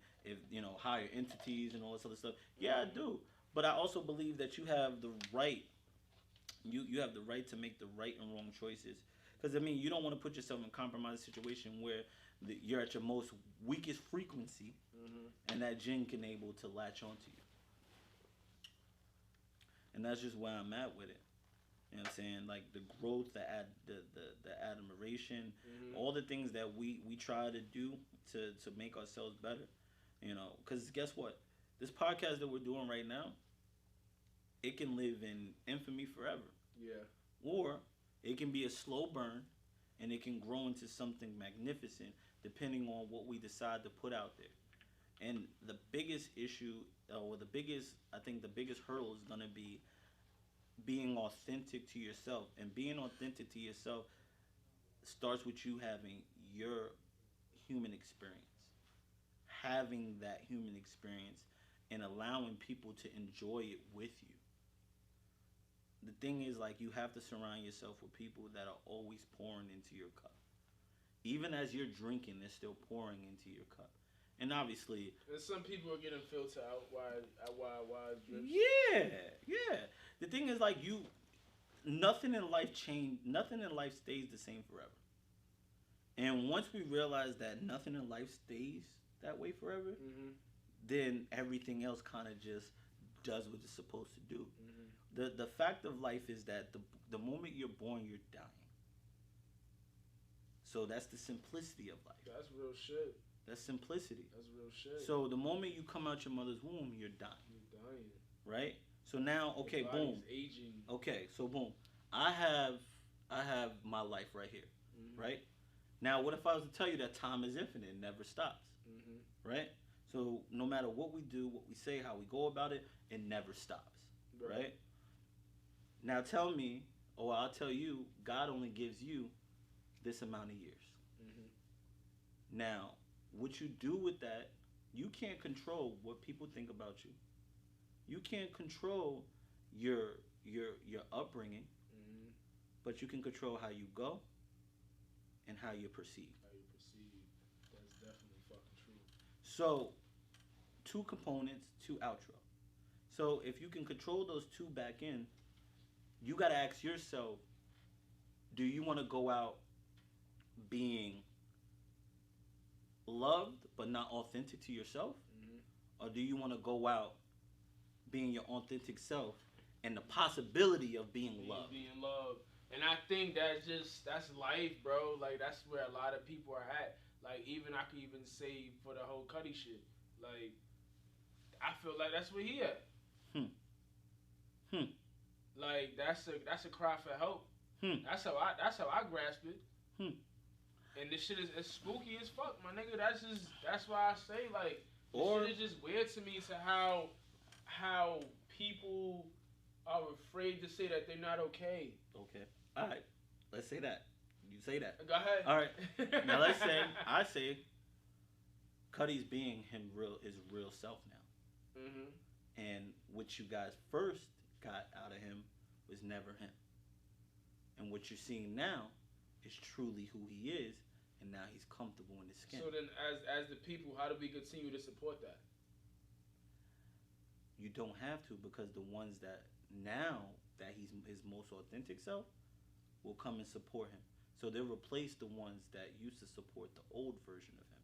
higher entities and all this other stuff? Yeah, I do. But I also believe that you have the right. You have the right to make the right and wrong choices. Because, you don't want to put yourself in a compromised situation where you're at your most weakest frequency and that jinn can able to latch onto you. And that's just where I'm at with it. You know what I'm saying? Like, the growth, the admiration, all the things that we try to do to make ourselves better. Because guess what? This podcast that we're doing right now, it can live in infamy forever. Yeah. Or it can be a slow burn, and it can grow into something magnificent, depending on what we decide to put out there. And the biggest issue, or the biggest hurdle is gonna be being authentic to yourself. And being authentic to yourself starts with you having your human experience, having that human experience, and allowing people to enjoy it with you. The thing is, like, you have to surround yourself with people that are always pouring into your cup. Even as you're drinking, they're still pouring into your cup. And obviously, and some people are getting filtered out while drinking. Yeah. The thing is, like, nothing in life stays the same forever. And once we realize that nothing in life stays that way forever, then everything else kind of just does what it's supposed to do. The fact of life is that the moment you're born, you're dying. So that's the simplicity of life. That's real shit. That's simplicity. That's real shit. So the moment you come out your mother's womb, you're dying. You're dying. Right? So now, okay, boom. Aging. Okay, so boom. I have my life right here. Right? Now, what if I was to tell you that time is infinite and never stops? Right? So no matter what we do, what we say, how we go about it, it never stops. Right? Now tell me, or I'll tell you, God only gives you this amount of years. Now, what you do with that, you can't control what people think about you. You can't control your upbringing, but you can control how you go and how you're perceived. That's definitely fucking true. So, 2 components, 2 outro. So, if you can control those 2 back in, you got to ask yourself, do you want to go out being loved but not authentic to yourself? Or do you want to go out being your authentic self and the possibility of being loved? Being loved. And I think that's life, bro. Like, that's where a lot of people are at. Like, I could even say for the whole Cudi shit. Like, I feel like that's where he at. Like, that's a cry for help. That's how I grasp it. And this shit is spooky as fuck, my nigga. That's why I say, like, this shit is just weird to me, to how people are afraid to say that they're not okay. Okay. All right. Let's say that. You say that. Go ahead. All right. Now I say Cudi's being his real self now. And what you guys first got out of him was never him. And what you're seeing now is truly who he is, and now he's comfortable in his skin. So then, as the people, how do we continue to support that? You don't have to, because the ones that now that he's his most authentic self will come and support him. So they'll replace the ones that used to support the old version of him.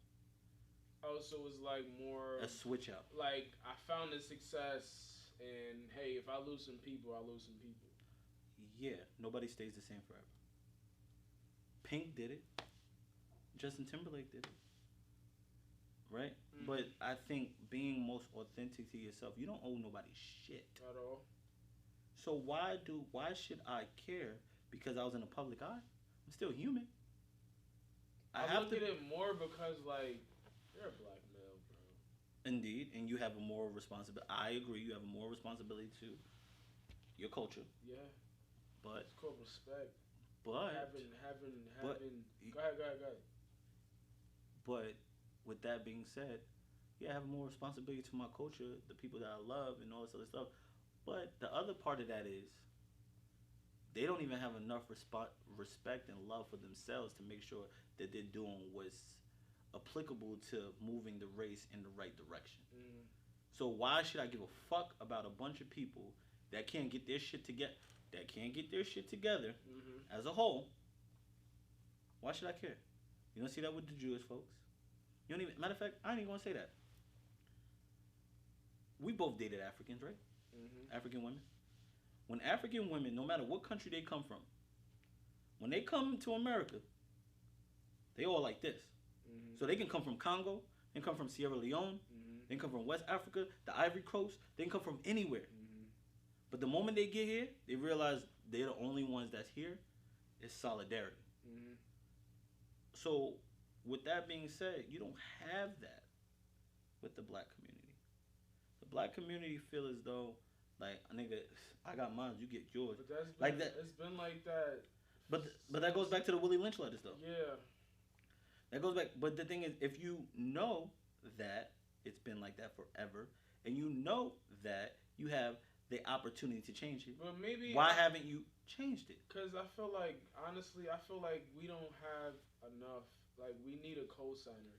Oh, so it was like more a switch out. Like, I found the success, and hey, if I lose some people, I lose some people. Yeah, nobody stays the same forever. Pink did it. Justin Timberlake did it. Right? But I think being most authentic to yourself, you don't owe nobody shit. At all. So why should I care because I was in the public eye? I'm still human. I look at it more because, like, you're a black male, bro. Indeed, and you have a moral responsibility. I agree, you have a moral responsibility to your culture. Yeah. But it's called respect. But having. Go ahead. But with that being said, yeah, I have more responsibility to my culture, the people that I love, and all this other stuff. But the other part of that is they don't even have enough respect and love for themselves to make sure that they're doing what's applicable to moving the race in the right direction. So why should I give a fuck about a bunch of people that can't get their shit together? As a whole. Why should I care? You don't see that with the Jewish folks. You don't even. Matter of fact, I ain't even gonna say that. We both dated Africans, right? African women. When African women, no matter what country they come from, when they come to America, they all like this. So they can come from Congo, they can come from Sierra Leone, they can come from West Africa, the Ivory Coast, they can come from anywhere. But the moment they get here, they realize they're the only ones that's here. It's solidarity. So, with that being said, you don't have that with the black community. The black community feel as though, like, nigga, I got mine, you get yours. But that's been, like that. It's been like that. But that goes back to the Willie Lynch letters, though. Yeah. That goes back. But the thing is, if you know that it's been like that forever, and you know that you have the opportunity to change it, but maybe why haven't you changed it? Because I feel like, honestly, we don't have enough. Like, we need a cosigner.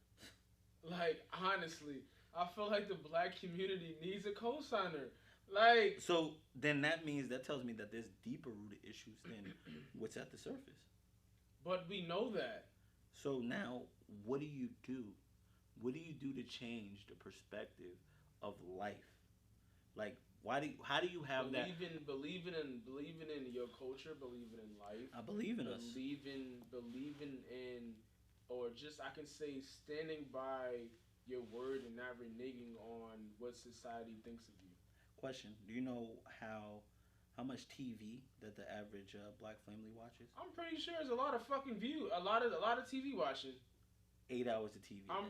Like, honestly, I feel like the black community needs a cosigner. Like, so then that tells me that there's deeper rooted issues than what's at the surface. But we know that. So now, what do you do? What do you do to change the perspective of life? Like, how do you have believing in your culture, believing in life. I believe in us. Believing in, or just, I can say, standing by your word and not reneging on what society thinks of you. Question: do you know how how much TV that the average black family watches? I'm pretty sure it's a lot of fucking a lot of TV watching. 8 hours of TV. I'm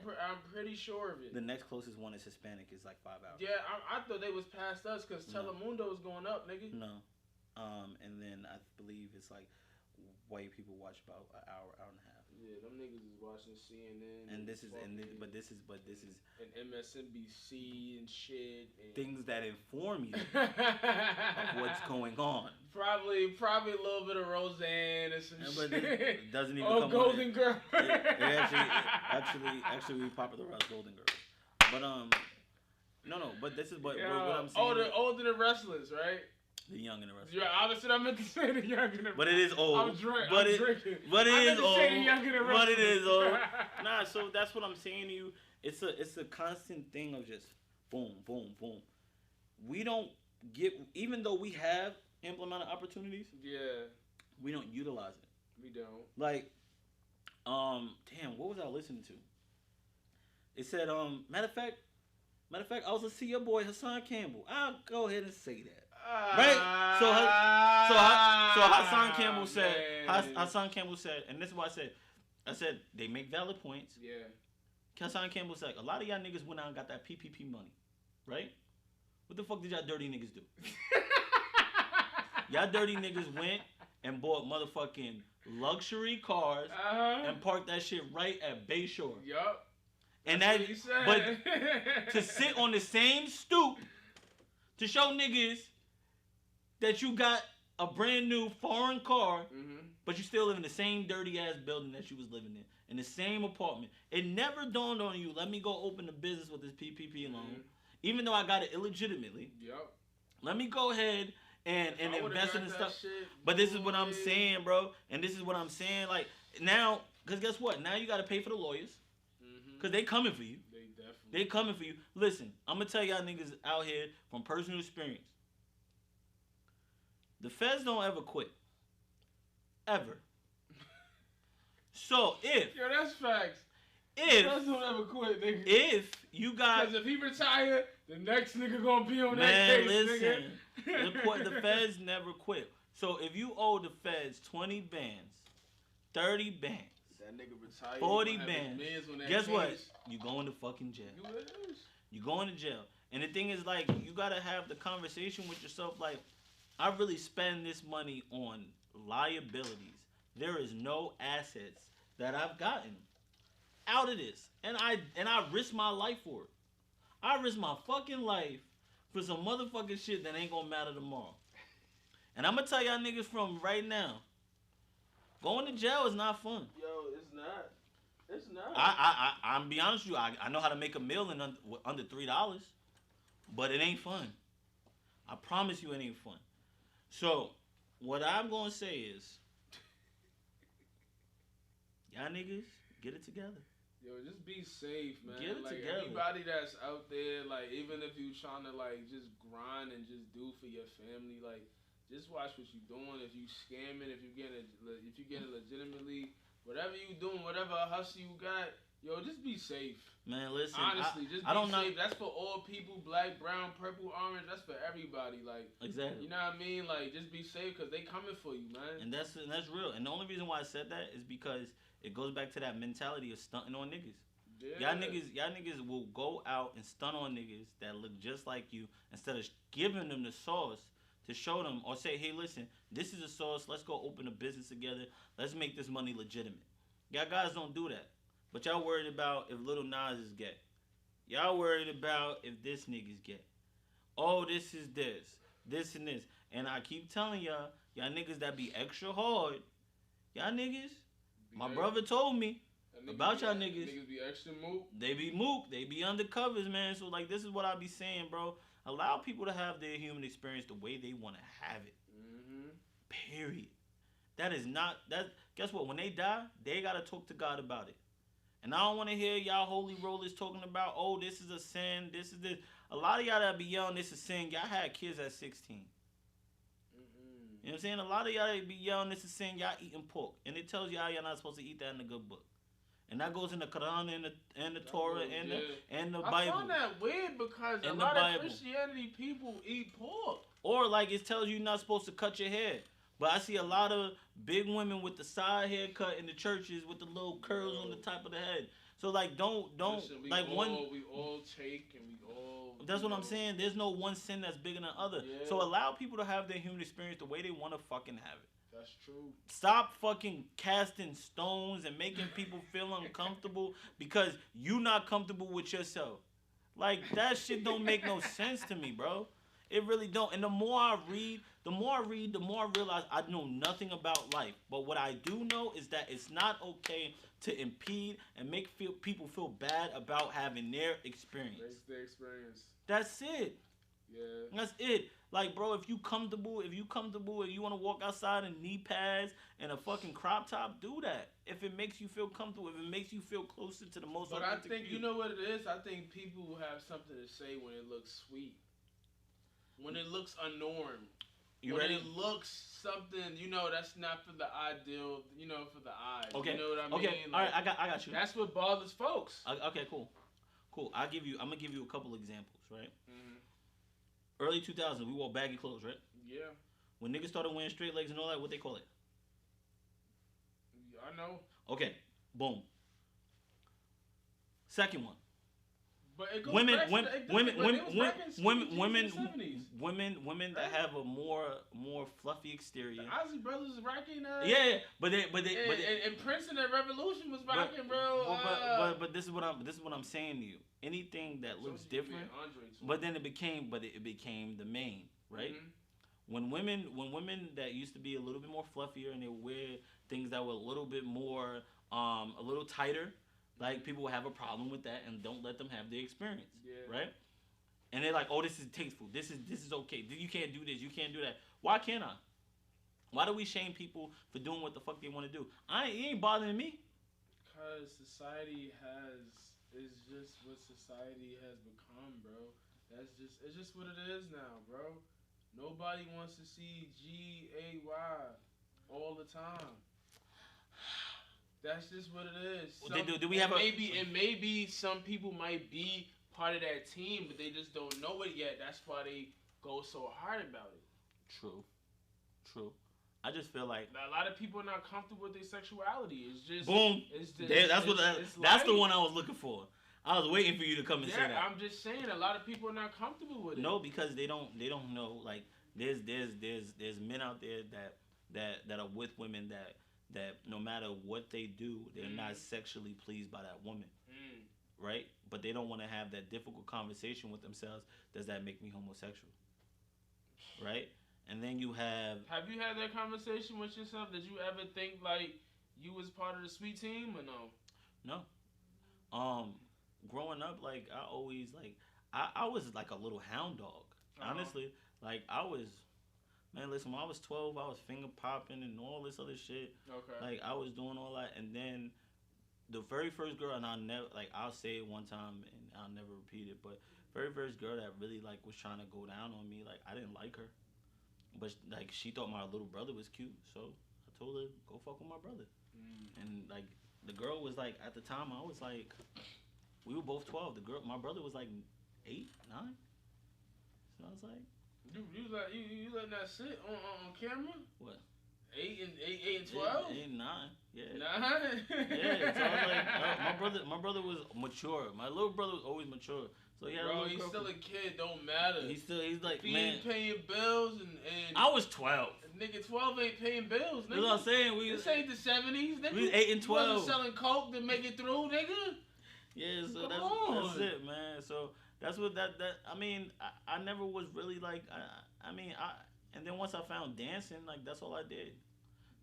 pretty sure of it. The next closest one is Hispanic. Is like 5 hours. Yeah, I thought they was past us because Telemundo is going up, nigga. No, and then I believe it's like white people watch about an hour and a half. Yeah, them niggas is watching CNN. And this is and MSNBC and shit. And things that inform you of what's going on. Probably a little bit of Roseanne and some shit. It doesn't even come Golden Girl. Actually we popularized Golden Girl. But no, but this is what I'm saying. Oh, the older the wrestlers, right? The young and the wrestlers. Yeah, obviously I meant to say the young and the wrestlers. But it is old. I'm drinking. But it is old. But it is old. Nah, so that's what I'm saying to you. It's a constant thing of just boom, boom, boom. We don't get, even though we have ample amount of opportunities. Yeah. We don't utilize it. We don't. Like, damn, what was I listening to? It said, matter of fact, I was to see your boy Hassan Campbell. I'll go ahead and say that. Right? So Hassan Campbell said, Hassan Campbell said, and this is what I said, they make valid points. Yeah. Hassan Campbell said, a lot of y'all niggas went out and got that PPP money. Right? What the fuck did y'all dirty niggas do? Y'all dirty niggas went and bought motherfucking luxury cars and parked that shit right at Bayshore. Yup. And but to sit on the same stoop to show niggas that you got a brand new foreign car, but you still live in the same dirty ass building that you was living in the same apartment. It never dawned on you, let me go open a business with this PPP loan, even though I got it illegitimately. Yep. Let me go ahead and invest in stuff. But this is what I'm saying, bro. And this is what I'm saying. Like, now, because guess what? Now you got to pay for the lawyers. Because they coming for you. They coming for you. Listen, I'm going to tell y'all niggas out here from personal experience. The feds don't ever quit. Ever. So if... Yo, that's facts. If... The feds don't ever quit, nigga. If you got... Because if he retire, the next nigga gonna be on that case, listen. Nigga. The feds never quit. So if you owe the feds 20 bands, 30 bands, that nigga retired, 40 bands, guess what? You going to fucking jail. You going to jail. And the thing is, like, you gotta have the conversation with yourself, like, I really spend this money on liabilities. There is no assets that I've gotten out of this. And I risk my life for it. I risk my fucking life for some motherfucking shit that ain't gonna matter tomorrow. And I'm gonna tell y'all niggas from right now, going to jail is not fun. Yo, it's not. It's not. I'm be honest with you, I know how to make a meal in under $3, but it ain't fun. I promise you it ain't fun. So, what I'm gonna say is, y'all niggas, get it together. Yo, just be safe, man. Get it together. Anybody that's out there, like, even if you trying to, like, just grind and just do for your family, like, just watch what you doing. If you scamming, if you getting legitimately, whatever you doing, whatever hustle you got, yo, just be safe. Man, listen. Honestly, just be safe. That's for all people, black, brown, purple, orange. That's for everybody. Like, exactly. You know what I mean? Like, just be safe because they coming for you, man. And that's real. And the only reason why I said that is because it goes back to that mentality of stunting on niggas. Yeah. Y'all niggas will go out and stunt on niggas that look just like you instead of giving them the sauce to show them or say, hey, listen, this is a sauce. Let's go open a business together. Let's make this money legitimate. Y'all guys don't do that. But y'all worried about if Lil Nas is gay. Y'all worried about if this nigga's gay. Oh, this is this and this. And I keep telling y'all niggas that be extra hard, y'all niggas, my brother told me about y'all niggas. Niggas be extra mook. They be mook. They be undercovers, man. So, like, this is what I be saying, bro. Allow people to have their human experience the way they want to have it. Period. That is not... Guess what? When they die, they got to talk to God about it. And I don't want to hear y'all holy rollers talking about, oh, this is a sin, this is this. A lot of y'all that be yelling this is sin, y'all had kids at 16. You know what I'm saying? A lot of y'all that be yelling this is sin, y'all eating pork. And it tells y'all not supposed to eat that in the good book. And that goes in the Quran and the Torah and the Bible. I find that weird because a lot of Christianity people eat pork. Or like it tells you you're not supposed to cut your hair. But I see a lot of big women with the side haircut in the churches with the little curls on the top of the head. So like don't Listen, we like all take and we all. That's what I'm saying. There's no one sin that's bigger than the other. Yeah. So allow people to have their human experience the way they want to fucking have it. That's true. Stop fucking casting stones and making people feel uncomfortable because you not comfortable with yourself. Like, that shit don't make no sense to me, bro. It really don't. And the more I read, the more I realize I know nothing about life. But what I do know is that it's not okay to impede and make people feel bad about having their experience. That's their experience. That's it. Yeah. That's it. Like, bro, if you comfortable and you want to walk outside in knee pads and a fucking crop top, do that. If it makes you feel comfortable, if it makes you feel closer to the most authentic. But I think, you know what it is? I think people have something to say when it looks sweet. When it looks unnormed. You ready? It looks something, that's not for the ideal, for the eyes. Okay. You know what I mean? Okay. All right, I got you. That's what bothers folks. Okay, cool. I'm gonna give you a couple examples, right? Mm-hmm. Early 2000s, we wore baggy clothes, right? Yeah. When niggas started wearing straight legs and all that, what they call it? I know. Okay, boom. Second one. But it goes women that have a more fluffy exterior. The Ozzy Brothers is rocking. Yeah, but and Prince and the Revolution was rocking, bro. But this is what I'm saying to you. Anything that looks different, but then it became the main, right? Mm-hmm. When women that used to be a little bit more fluffier and they wear things that were a little bit more a little tighter. Like, people have a problem with that and don't let them have their experience, right? And they're like, oh, this is tasteful. This is okay. You can't do this. You can't do that. Why can't I? Why do we shame people for doing what the fuck they want to do? It ain't bothering me. Because society is just what society has become, bro. It's just what it is now, bro. Nobody wants to see GAY all the time. That's just what it is. Do we have maybe some people might be part of that team, but they just don't know it yet. That's why they go so hard about it. True. I just feel like a lot of people are not comfortable with their sexuality. It's just boom. That's the one I was looking for. I was waiting for you to come and say that. I'm just saying, a lot of people are not comfortable with it. No, because they don't know. Like, there's men out there that are with women that no matter what they do, they're not sexually pleased by that woman, right? But they don't want to have that difficult conversation with themselves. Does that make me homosexual, right? And then you have... Have you had that conversation with yourself? Did you ever think, like, you was part of the sweet team or no? No. Growing up, like, I always, like... I was, like, a little hound dog. Honestly. Like, I was... Man, listen, when I was 12, I was finger popping and all this other shit. Okay. Like, I was doing all that. And then the very first girl, and I'll say it one time and I'll never repeat it, but very first girl that really, like, was trying to go down on me, like, I didn't like her. But, like, she thought my little brother was cute. So I told her, go fuck with my brother. And, like, the girl was, like, at the time, I was, like, we were both 12. My brother was, like, 8, 9. So I was like... You letting that sit on camera? What? 8 and 12? 8 and 9. Yeah. 9? Yeah. So I was like, my brother was mature. My little brother was always mature. So he had a little he's still a kid. Don't matter. He's like, he man. ain't paying bills and I was 12. Nigga, 12 ain't paying bills, nigga. That's what I'm saying. This ain't the 70s, nigga. We was 8 and 12. You wasn't selling coke to make it through, nigga. Yeah. So that's it, man. So. That's what I mean, I never was really like, and then once I found dancing, like, that's all I did.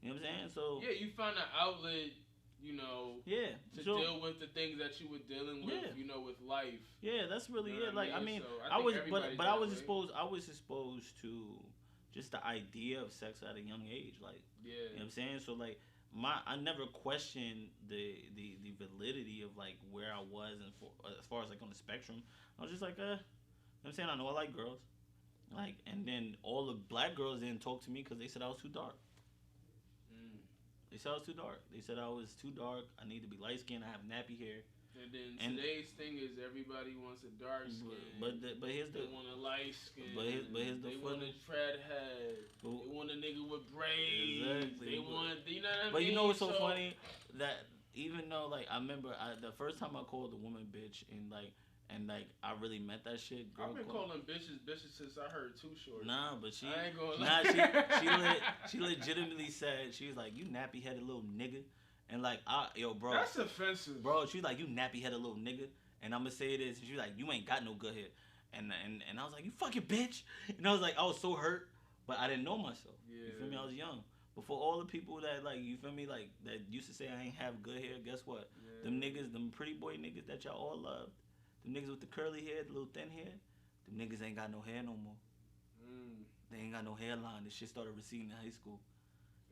You know what I'm saying? So. Yeah, you found an outlet, Yeah. To deal with the things that you were dealing with, with life. Yeah, that's really it. Like, I mean, so I was exposed to just the idea of sex at a young age. Like, you know what I'm saying? So, like, I never questioned the validity of, like, where I was and as far as, like, on the spectrum. I was just like, you know what I'm saying? I know I like girls. Like, and then all the black girls didn't talk to me because they said I was too dark. They said I was too dark. They said I was too dark. I need to be light skinned. I have nappy hair. And today's thing is everybody wants a dark skin. But here's the. They want a light skin. But here's the. They want a tread head. They want a nigga with braids. Exactly. They want. You know what I mean? But you know what's so funny? That even though like I remember the first time I called a woman bitch and I really meant that shit. I've been calling bitches since I heard Too Short. Nah, but she. I ain't gonna lie. She legitimately said she was like, "You nappy headed little nigga." And like, bro. That's offensive. Bro, she's like, you nappy headed little nigga. And I'm gonna say this. And she's like, you ain't got no good head. And I was like, you fucking bitch. And I was like, I was so hurt, but I didn't know myself. Yeah. You feel me? I was young. Before all the people that like, you feel me, like that used to say I ain't have good hair. Guess what? Yeah. Them niggas, them pretty boy niggas that y'all all loved, them niggas with the curly hair, the little thin hair, them niggas ain't got no hair no more. They ain't got no hairline. This shit started receding in high school.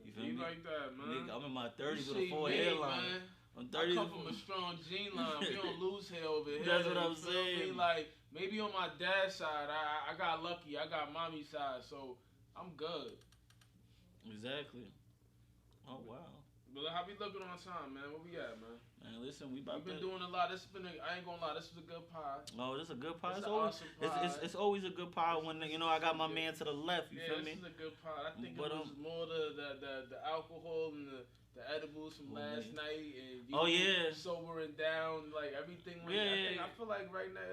You feel me? Like that, man. Nigga, I'm in my 30s with a full hairline. I'm 30. I come from a strong gene line. We don't lose hair over here. That's what I'm saying. Like, maybe on my dad's side, I got lucky. I got mommy's side, so I'm good. Exactly. Oh, wow. But how we looking on time, man? What we at, man? Man, listen, we've been doing a lot. I ain't gonna lie, this was a good pie. Oh, this is a good pie. Awesome pie. It's always a good pie when I got my man to the left. You feel me? This is a good pie. I think it was more the alcohol and the edibles from last night and sobering down, like everything. I feel like right now,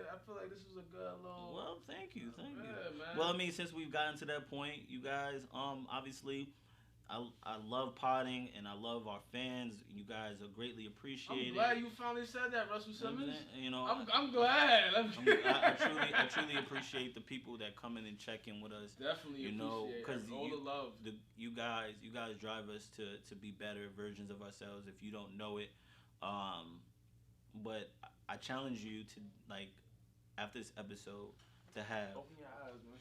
this was a good little. Well, thank you. Man. Well, I mean, since we've gotten to that point, you guys, obviously. I love potting and I love our fans. You guys are greatly appreciated. I'm glad you finally said that, Russell Simmons. You know, I'm glad. I truly appreciate the people that come in and check in with us. Definitely, because all the love. You guys drive us to be better versions of ourselves. If you don't know it, but I challenge you to like after this episode to have. Open your eyes, man.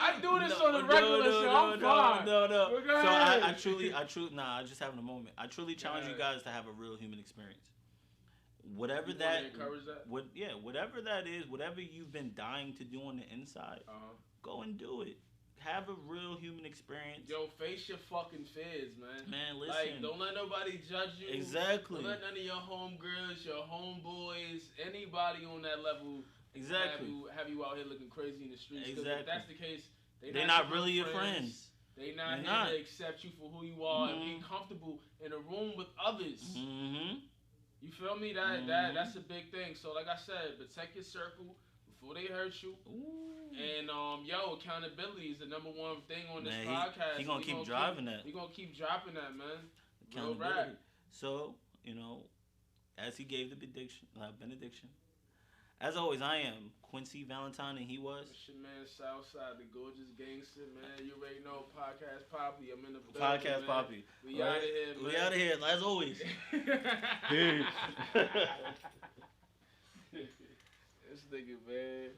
I do this on a regular show. I'm fine. No. So I truly, I just having a moment. I truly challenge you guys to have a real human experience. Whatever that, encourage that? Whatever that is, whatever you've been dying to do on the inside, go and do it. Have a real human experience. Yo, face your fucking fears, man. Man, listen. Like, don't let nobody judge you. Exactly. Don't let none of your homegirls, your homeboys, anybody on that level. Exactly. Have you out here looking crazy in the streets? Exactly. If that's the case, they're not really your friends. They're not here to accept you for who you are and be comfortable in a room with others. Mm-hmm. You feel me? That's a big thing. So, like I said, protect your circle before they hurt you. Ooh. And accountability is the number one thing on this podcast. He gonna keep driving that. We gonna keep dropping that, man. Accountability. So, as he gave the benediction. As always, I am Quincy Valentine, and he was. It's your man, SouFside, the gorgeous gangster, man. You already know Podcast Poppy. I'm in the building, Podcast man. Poppy. We out of here, man. We out of here, as always. This nigga, man.